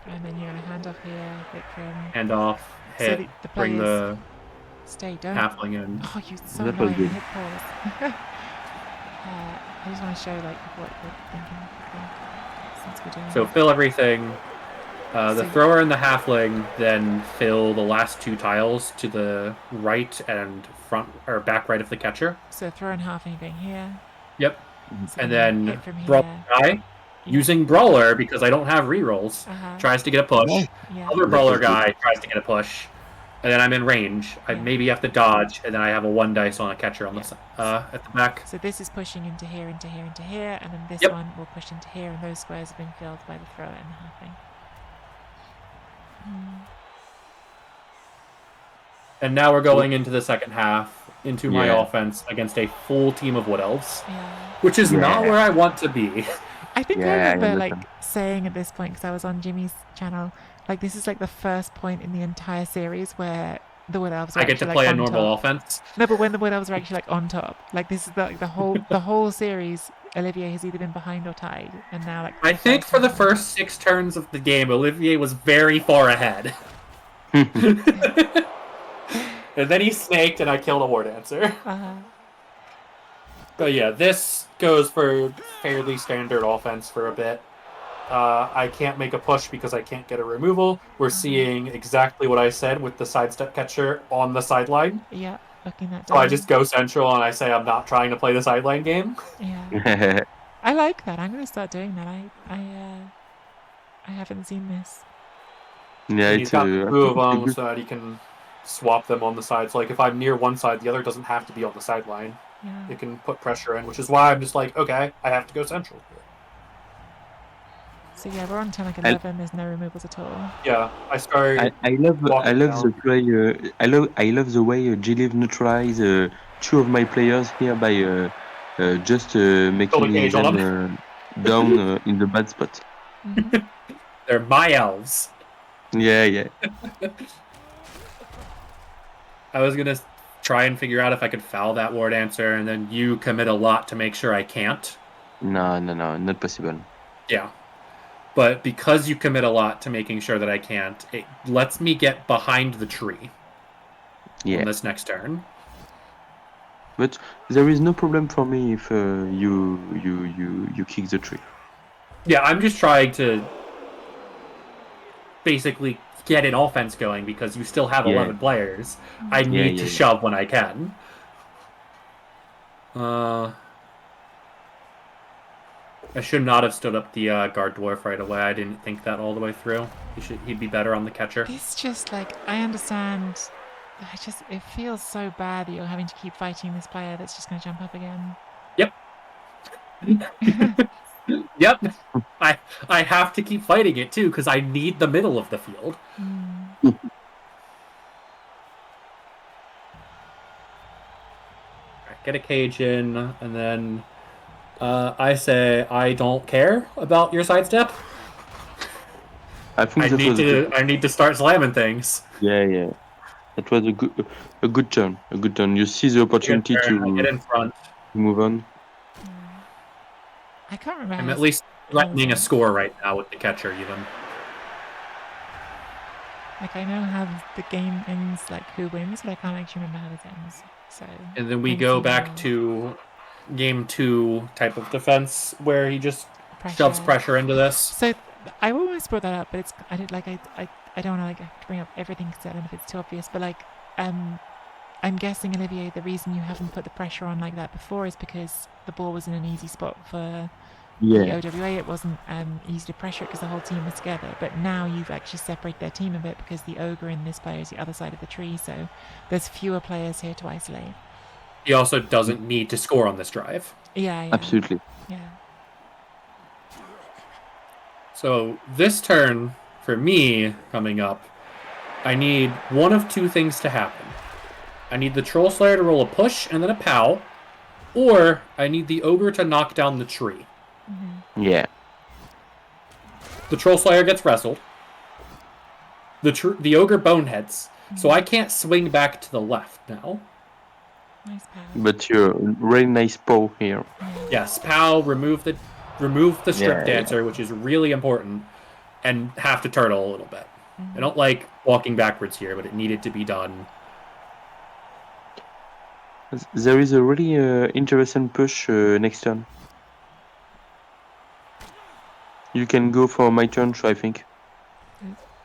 And then you're going to hand off here, Vikram. Hand off, hit, so the bring the halfling in. Oh, you so annoying, hit pause. I just want to show like what we're thinking since we're doing So fill everything. The thrower and the halfling then fill the last 2 tiles to the right and front or back right of the catcher. So thrower and halfling going here. Yep. So and then brawler guy using brawler because I don't have rerolls tries to get a push. Other brawler guy tries to get a push. And then I'm in range. I maybe have to dodge, and then I have a 1 dice on a catcher on the at the back. So this is pushing into here, into here, into here, and then this one will push into here, and those squares have been filled by the thrower and the halfling. And now we're going into the second half, into my offense against a full team of Wood Elves, which is not where I want to be. I think I remember like saying at this point, because I was on Jimmy's channel, like this is like the first point in the entire series where the Wood Elves are I get to play like a normal offense. No, but when the Wood Elves are actually like on top, like this is the whole series. Olivier has either been behind or tied, and now like I think for the first 6 turns of the game, Olivier was very far ahead. And then he snaked, and I killed a War Dancer. But yeah, this goes for fairly standard offense for a bit. I can't make a push because I can't get a removal. We're seeing exactly what I said with the sidestep catcher on the sideline. Yeah, looking at that. So I just go central and I say I'm not trying to play the sideline game. Yeah. I like that. I'm going to start doing that. I haven't seen this. Yeah, And he's got two of them good. so that he can swap them on the sides. Like if I'm near one side, the other doesn't have to be on the sideline. Yeah. It can put pressure in, which is why I'm just like, okay, I have to go central here. So yeah, we're on turn like 11. There's no removals at all. Yeah, I start. I love walking down. the play. I love the way G-Leave neutralize two of my players here by just making cage on them down in the bad spot. Mhm. They're my elves. Yeah, yeah. I was gonna try and figure out if I could foul that war dancer, and then you commit a lot to make sure I can't. No, not possible. Yeah. But because you commit a lot to making sure that I can't, it lets me get behind the tree on this next turn. But there is no problem for me if you kick the tree. Yeah, I'm just trying to basically get an offense going because you still have 11 players. I need to shove when I can. I should not have stood up the guard dwarf right away. I didn't think that all the way through. He'd be better on the catcher. It's just like, I understand. It feels so bad that you're having to keep fighting this player that's just going to jump up again. Yep. Yep. I have to keep fighting it too because I need the middle of the field. Mm. Get a cage in, and then I say I don't care about your sidestep. I need to start slamming things. Yeah. That was a good turn. A good turn. You see the opportunity to get in front. Move on. I can't remember. I'm at least threatening a score right now with the catcher, even. Like, I know how the game ends, like who wins, but I can't actually remember how this ends. So. And then we go back to game 2 type of defense where he just shoves pressure into this. So I almost brought that up, but I don't want to like have to bring up everything because I don't know if it's too obvious. But like, I'm guessing, Olivier, the reason you haven't put the pressure on like that before is because the ball was in an easy spot for the OWA. It wasn't easy to pressure it because the whole team was together. But now you've actually separated their team a bit because the ogre in this player is the other side of the tree. So there's fewer players here to isolate. He also doesn't need to score on this drive. Yeah. Absolutely. Yeah. So this turn, for me, coming up, I need one of two things to happen. I need the Troll Slayer to roll a push and then a pow, or I need the Ogre to knock down the tree. Mm-hmm. Yeah. The Troll Slayer gets wrestled. The Ogre boneheads, so I can't swing back to the left now. Nice pow. But you're really nice pow here. Yes, pow, remove the strip dancer, which is really important, and have to turtle a little bit. I don't like walking backwards here, but it needed to be done. There is a really interesting push next turn. You can go for my turn, I think.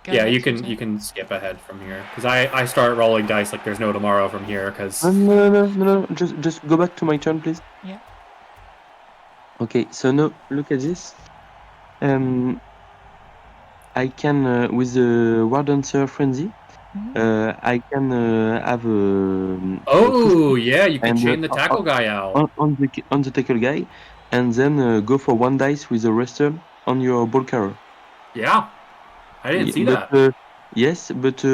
Yeah, you can skip ahead from here because I start rolling dice like there's no tomorrow from here. Because no. Just go back to my turn, please. Yeah. Okay, so now look at this. I can with the War Dancer Frenzy. I can have you can chain the tackle guy out on the tackle guy, and then go for one dice with a wrestle on your ball carrier. Yeah, I didn't see that. Yes, but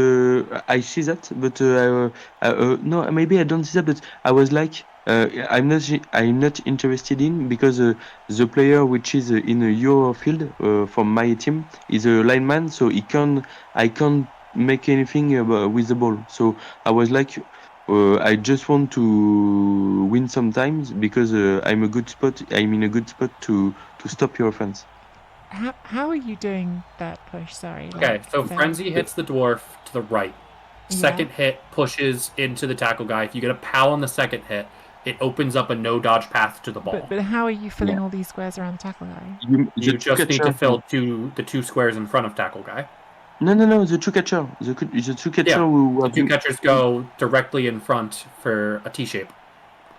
I see that. But no, maybe I don't see that. But I was like, I'm not interested in because the player which is in your field from my team is a lineman, so I can't make anything with the ball. So I was like, I just want to win sometimes because I'm in a good spot to stop your offense. How are you doing that push? Sorry. Okay, so Frenzy hits the dwarf to the right. Second hit pushes into the tackle guy. If you get a pow on the second hit, it opens up a no dodge path to the ball. But how are you filling all these squares around the tackle guy? You just need to fill the two squares in front of tackle guy. No, the two catcher. The two catcher. Yeah, the two catchers go directly in front for a T shape.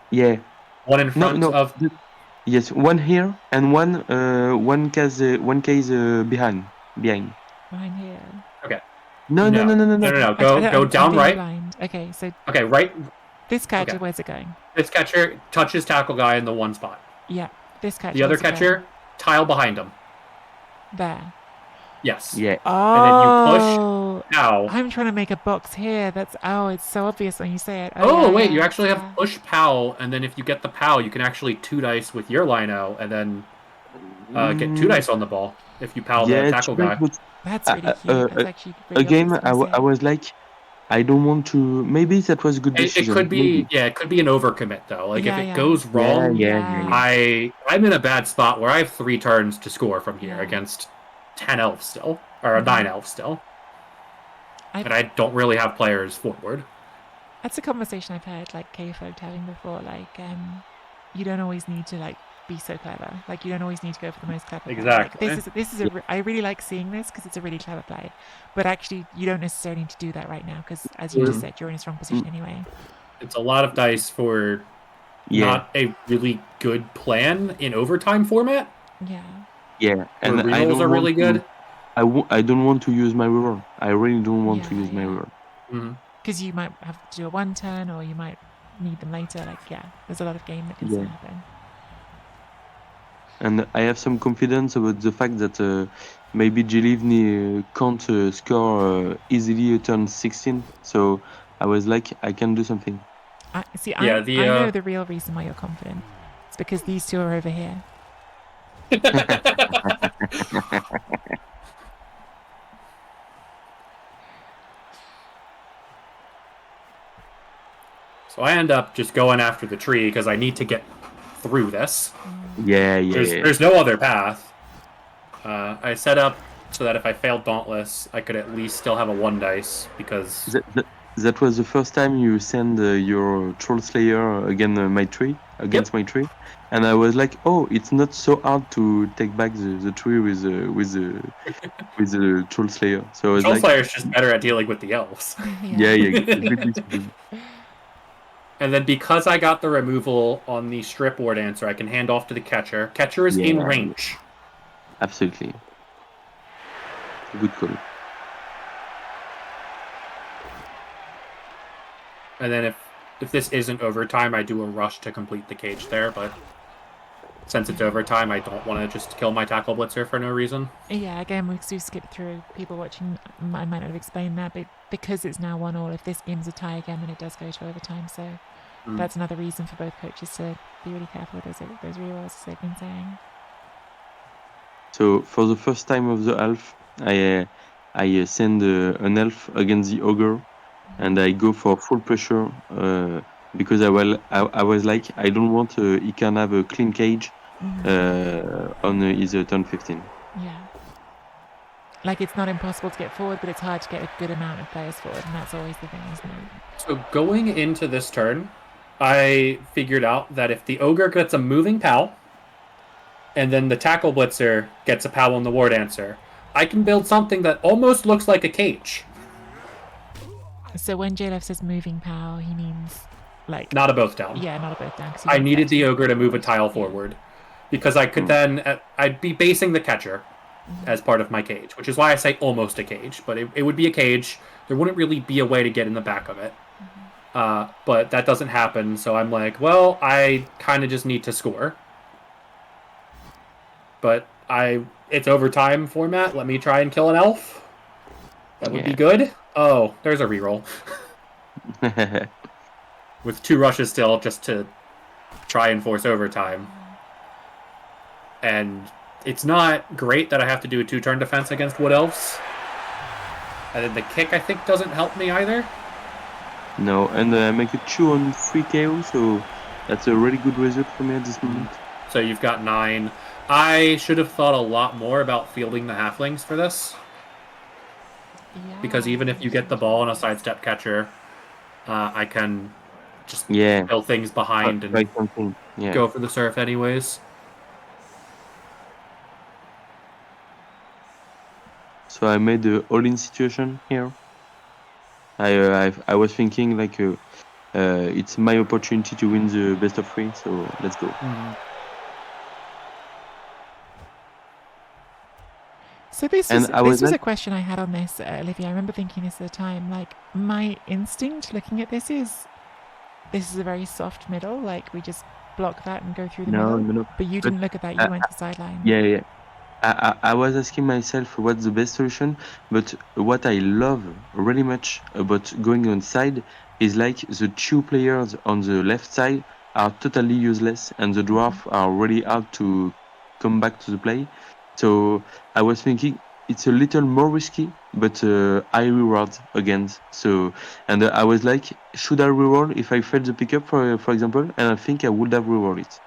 Yeah. One in front yes, one here and one case behind. behind. Behind here. Okay. No. Go down being right. Blind. Okay, so Okay, right. this catcher, Okay. where's it going? This catcher touches tackle guy in the one spot. Yeah, this catcher. The other where's it catcher, tile behind him. going? There. Yes. Yeah. Oh. And then you push POW. I'm trying to make a box here. It's so obvious when you say it. Oh, yeah, wait, yeah, you actually yeah. have push POW, and then if you get the POW, you can actually 2-dice with your lino, and then get 2-dice on the ball if you POW the tackle guy. That's really cute. That's actually really again, obvious I was like, I don't want to. Maybe that was a good decision. It could be, maybe. yeah, it could be an overcommit though. Like Yeah, if it yeah. goes wrong, Yeah. I'm in a bad spot where I have 3 turns to score from here Yeah. against 10 elves still, or 9 elves still, and I don't really have players forward. That's a conversation I've heard like K-folk having before. Like, you don't always need to like be so clever. Like, you don't always need to go for the most clever Exactly. play. Like, this is I really like seeing this because it's a really clever play. But actually, you don't necessarily need to do that right now because, as you just said, you're in a strong position anyway. It's a lot of dice for not a really good plan in overtime format. Yeah. Yeah, and rerolls are really good. I don't want to use my reroll. I really don't want to use my reroll. Because you might have to do a 1 turn, or you might need them later. Like, there's a lot of game that can still happen. And I have some confidence about the fact that maybe Jelivny can't score easily a turn 16. So I was like, I can do something. I know the real reason why you're confident. It's because these two are over here. So I end up just going after the tree because I need to get through this. There's no other path. I set up so that if I failed Dauntless, I could at least still have a 1 dice because... That was the first time you send your Troll Slayer against my tree, my tree, and I was like, oh, it's not so hard to take back the tree with the Troll Slayer. So Troll Slayer's just better at dealing with the elves. And then because I got the removal on the strip ward answer, I can hand off to the catcher. Catcher is in range. Absolutely. Good call. And then if this isn't overtime, I do a rush to complete the cage there, but since it's overtime, I don't want to just kill my tackle blitzer for no reason. Yeah, again, we do skip through. People watching, I might not have explained that, but because it's now 1-1, if this game's a tie again, then it does go to overtime. So that's another reason for both coaches to be really careful with those rerolls, as they've been saying. So for the first time of the half, I send an elf against the ogre, and I go for full pressure because I was like, I don't want he can have a clean cage on his turn 15. Yeah. Like, it's not impossible to get forward, but it's hard to get a good amount of players forward, and that's always the thing, isn't it? So going into this turn, I figured out that if the ogre gets a moving POW, and then the tackle blitzer gets a POW on the ward answer, I can build something that almost looks like a cage. So when JLF says moving POW, he means like... Not a both down. Yeah, not a both down. I needed the ogre to move a tile forward because I could then... I'd be basing the catcher as part of my cage, which is why I say almost a cage. But it would be a cage. There wouldn't really be a way to get in the back of it. But that doesn't happen, so I'm like, well, I kind of just need to score. But it's overtime format. Let me try and kill an elf. That would be good. Oh, there's a reroll. With 2 rushes still, just to try and force overtime. And it's not great that I have to do a 2-turn defense against Wood Elves. And then the kick, I think, doesn't help me either. No, and I make a 2 on 3 KO, so that's a really good result for me at this moment. So you've got 9. I should have thought a lot more about fielding the halflings for this. Because even if you get the ball on a sidestep catcher, I can just kill things behind and go for the surf anyways. So I made the all-in situation here. I was thinking like it's my opportunity to win the best of 3, so let's go. So this And was I was this was like, a question I had on this, Olivia. I remember thinking this at the time. Like my instinct looking at this is a very soft middle. Like we just block that and go through the no, middle. no, no. But you But didn't look at that. You uh, went to sideline. yeah, yeah. I was asking myself what's the best solution, but what I love really much about going on side is like the two players on the left side are totally useless and the dwarf are really hard to come back to the play. So I was thinking it's a little more risky, but high reward again. So and I was like, should I reroll if I failed the pickup for example? And I think I would have rerolled it.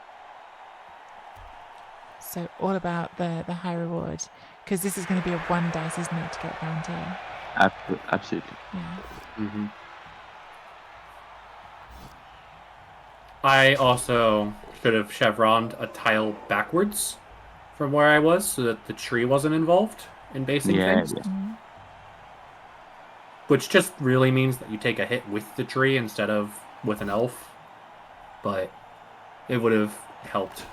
So all about the high reward, because this is going to be a 1 dice, isn't it, to get round here? Absolutely. Yeah. Mm-hmm. I also should have chevroned a tile backwards from where I was so that the tree wasn't involved in basing Yeah, things. yeah. Mm. Which just really means that you take a hit with the tree instead of with an elf. But it would have helped.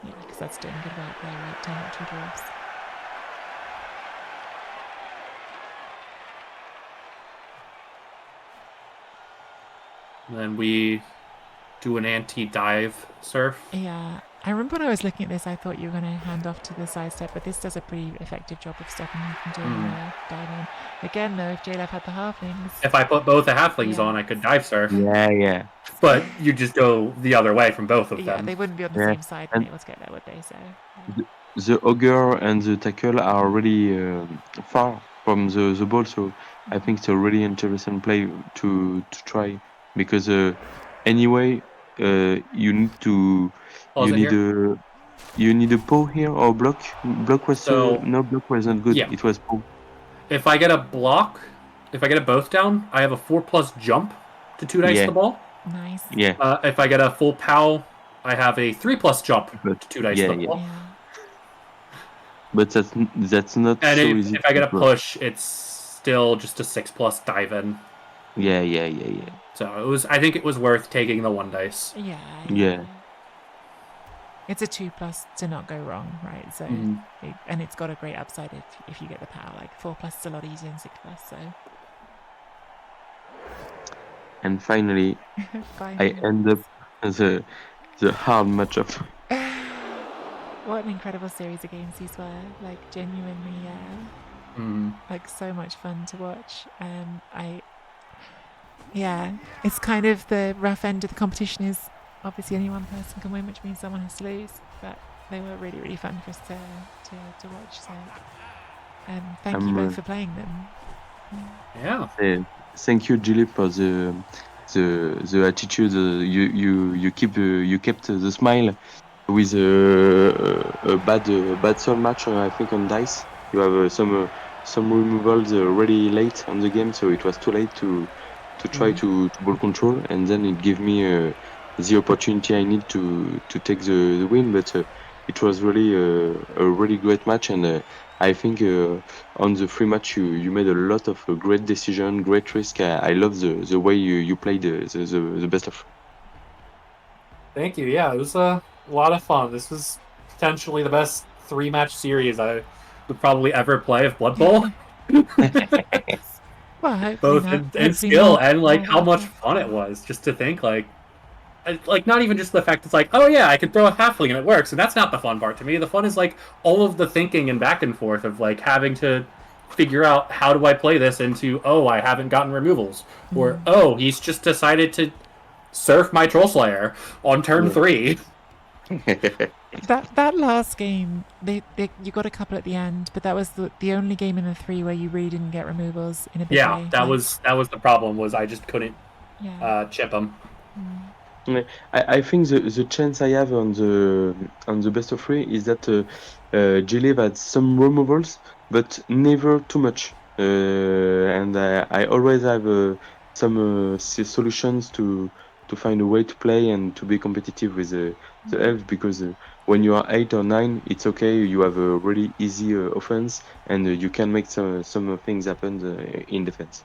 Yeah, because that's doing good work there, right? Turning up 2 dwarves. And then we do an anti-dive surf. Yeah. I remember when I was looking at this, I thought you were going to hand off to the sidestep, but this does a pretty effective job of stopping you from doing the dive in. Again, though, if JLF had the halflings. If I put both the halflings Yeah. on, I could dive surf. Yeah. But you just go the other way from both of Yeah, them. they wouldn't be on the same side and be able to get there, would they? So. Yeah. The ogre and the tackle are really far from the ball, so I think it's a really interesting play to try because anyway you need to Pause it here. you need a paw here or block. Block was So no, block wasn't good. yeah, It was paw. if I get a block, if I get it both down, I have a 4+ jump to 2 dice Yeah, the ball. Nice. yeah, If I get a full POW, I have a 3+ jump but to 2 dice yeah, the yeah. ball. Yeah. But that's not And so easy if I get to a block. push, it's still just a 6+ dive in. Yeah. So I think it was worth taking the 1 dice. Yeah. It's a 2+ to not go wrong, right? So, and it's got a great upside if you get the power. Like 4+ is a lot easier than 6+. So. And finally, I end up the hard matchup. What an incredible series of games these were. Like genuinely, like so much fun to watch. It's kind of the rough end of the competition is obviously only one person can win, which means someone has to lose. But they were really, really fun for us to watch. So, thank you both for playing them. Yeah. Thank you, Julie, for the attitude. You kept the smile with a bad soul match. I think on dice you have some removals really late on the game, so it was too late to try to ball control, and then it gave me the opportunity I need to take the win. But it was really a really great match, and I think on the free match you made a lot of great decision, great risk. I love the way you played the best of. Thank you. Yeah, it was a lot of fun. This was potentially the best 3-match series I would probably ever play of Blood Bowl. Well, both in skill and like how much fun it was. Just to think like not even just the fact it's like, oh yeah, I can throw a halfling and it works, and that's not the fun part to me. The fun is like all of the thinking and back and forth of like having to figure out how do I play this into, oh, I haven't gotten removals, or oh, he's just decided to surf my Troll Slayer on turn 3. That last game, you got a couple at the end, but that was the only game in the 3 where you really didn't get removals in a big way. Yeah, that was the problem. Was I just couldn't chip them. I think the chance I have on the best of 3 is that G-Live had some removals, but never too much. And I always have some solutions to find a way to play and to be competitive with the elves, because when you are 8 or 9, it's okay. You have a really easy offense, and you can make some things happen in defense.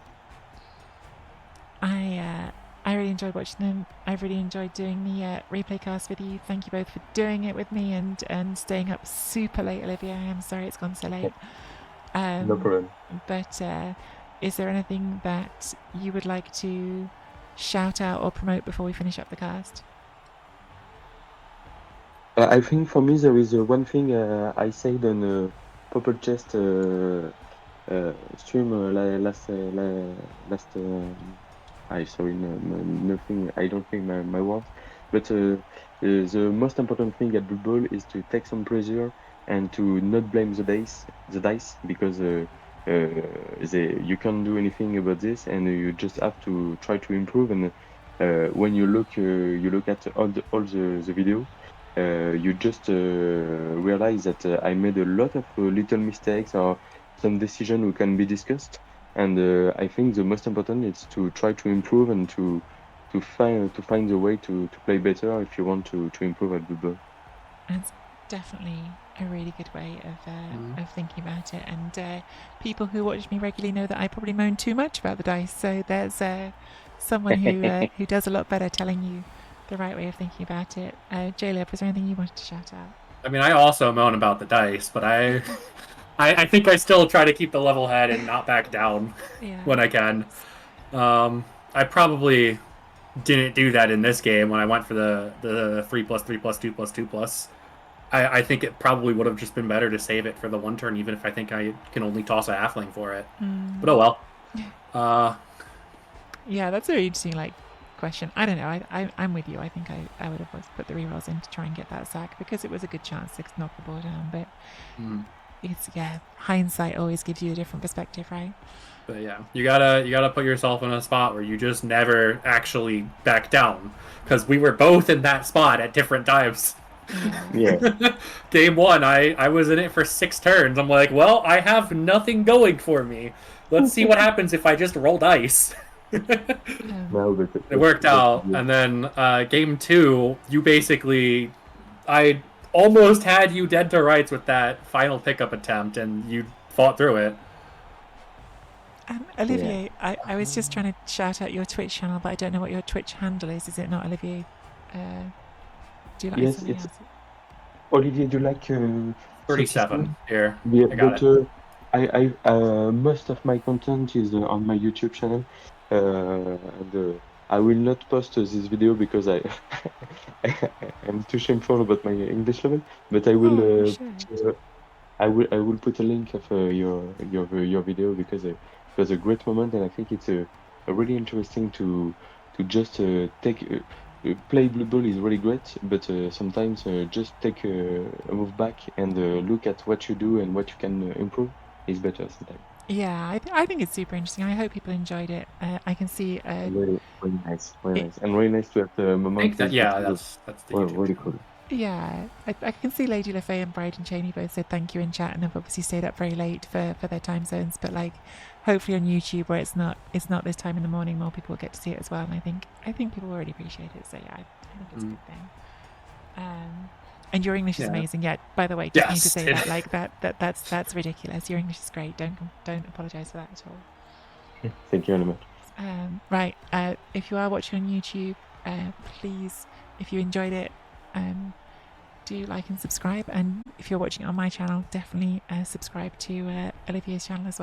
I really enjoyed watching them. I've really enjoyed doing the replay cast with you. Thank you both for doing it with me and staying up super late, Olivia. I am sorry it's gone so late. No problem. But is there anything that you would like to shout out or promote before we finish up the cast? I think for me there is one thing I said on Purple Chest stream last sorry, nothing. I don't think my words, but the most important thing at Blue Ball is to take some pressure and to not blame the dice because you can't do anything about this, and you just have to try to improve. And when you look at all the video. You just realize that I made a lot of little mistakes or some decision who can be discussed, and I think the most important is to try to improve and to find a way to play better if you want to improve at Blue Ball. That's definitely a really good way of thinking about it, and people who watch me regularly know that I probably moan too much about the dice, so there's someone who does a lot better telling you the right way of thinking about it. Jaleb, was there anything you wanted to shout out? I mean, I also moan about the dice, but I think I still try to keep the level head and not back down when I can. I probably didn't do that in this game when I went for the 3+3+2+2+. I think it probably would have just been better to save it for the one turn, even if I think I can only toss a halfling for it. But oh well. Yeah, that's a very interesting question. I don't know. I'm with you. I think I would have put the rerolls in to try and get that sack because it was a good chance to knock the ball down. But it's hindsight always gives you a different perspective, right? But yeah, you gotta put yourself in a spot where you just never actually back down, because we were both in that spot at different times. Yeah. Game 1, I was in it for 6 turns. I'm like, well, I have nothing going for me. Let's see what happens if I just roll dice. No, but it worked out. And then game 2, you basically, I almost had you dead to rights with that final pickup attempt, and you fought through it. Olivier, I was just trying to shout out your Twitch channel, but I don't know what your Twitch handle is. Is it not Olivier? Do you like yes, something it's else? Olivier. Do you like 37 here? Yeah, I got but I most of my content is on my YouTube channel, and I will not post this video because I'm too shameful about my English level. But I will I will put a link of your video because it was a great moment, and I think it's a really interesting to just take. Play Blue Ball is really great, but sometimes just take a move back and look at what you do and what you can improve is better sometimes. Yeah, I think it's super interesting. I hope people enjoyed it. I can see Really nice, and really nice to have the moment. that's the YouTube really cool. Yeah, I can see Lady LaFay and Bryden Cheney both said thank you in chat, and have obviously stayed up very late for their time zones. But hopefully on YouTube, where it's not this time in the morning, more people get to see it as well. And I think people already appreciate it. So yeah, I think it's a good thing. And your English is amazing. Yeah. By the way, just need to say that that's ridiculous. Your English is great. Don't apologize for that at all. Thank you very much. Right. If you are watching on YouTube, please, if you enjoyed it, do like and subscribe. And if you're watching on my channel, definitely subscribe to Olivier's channel as well.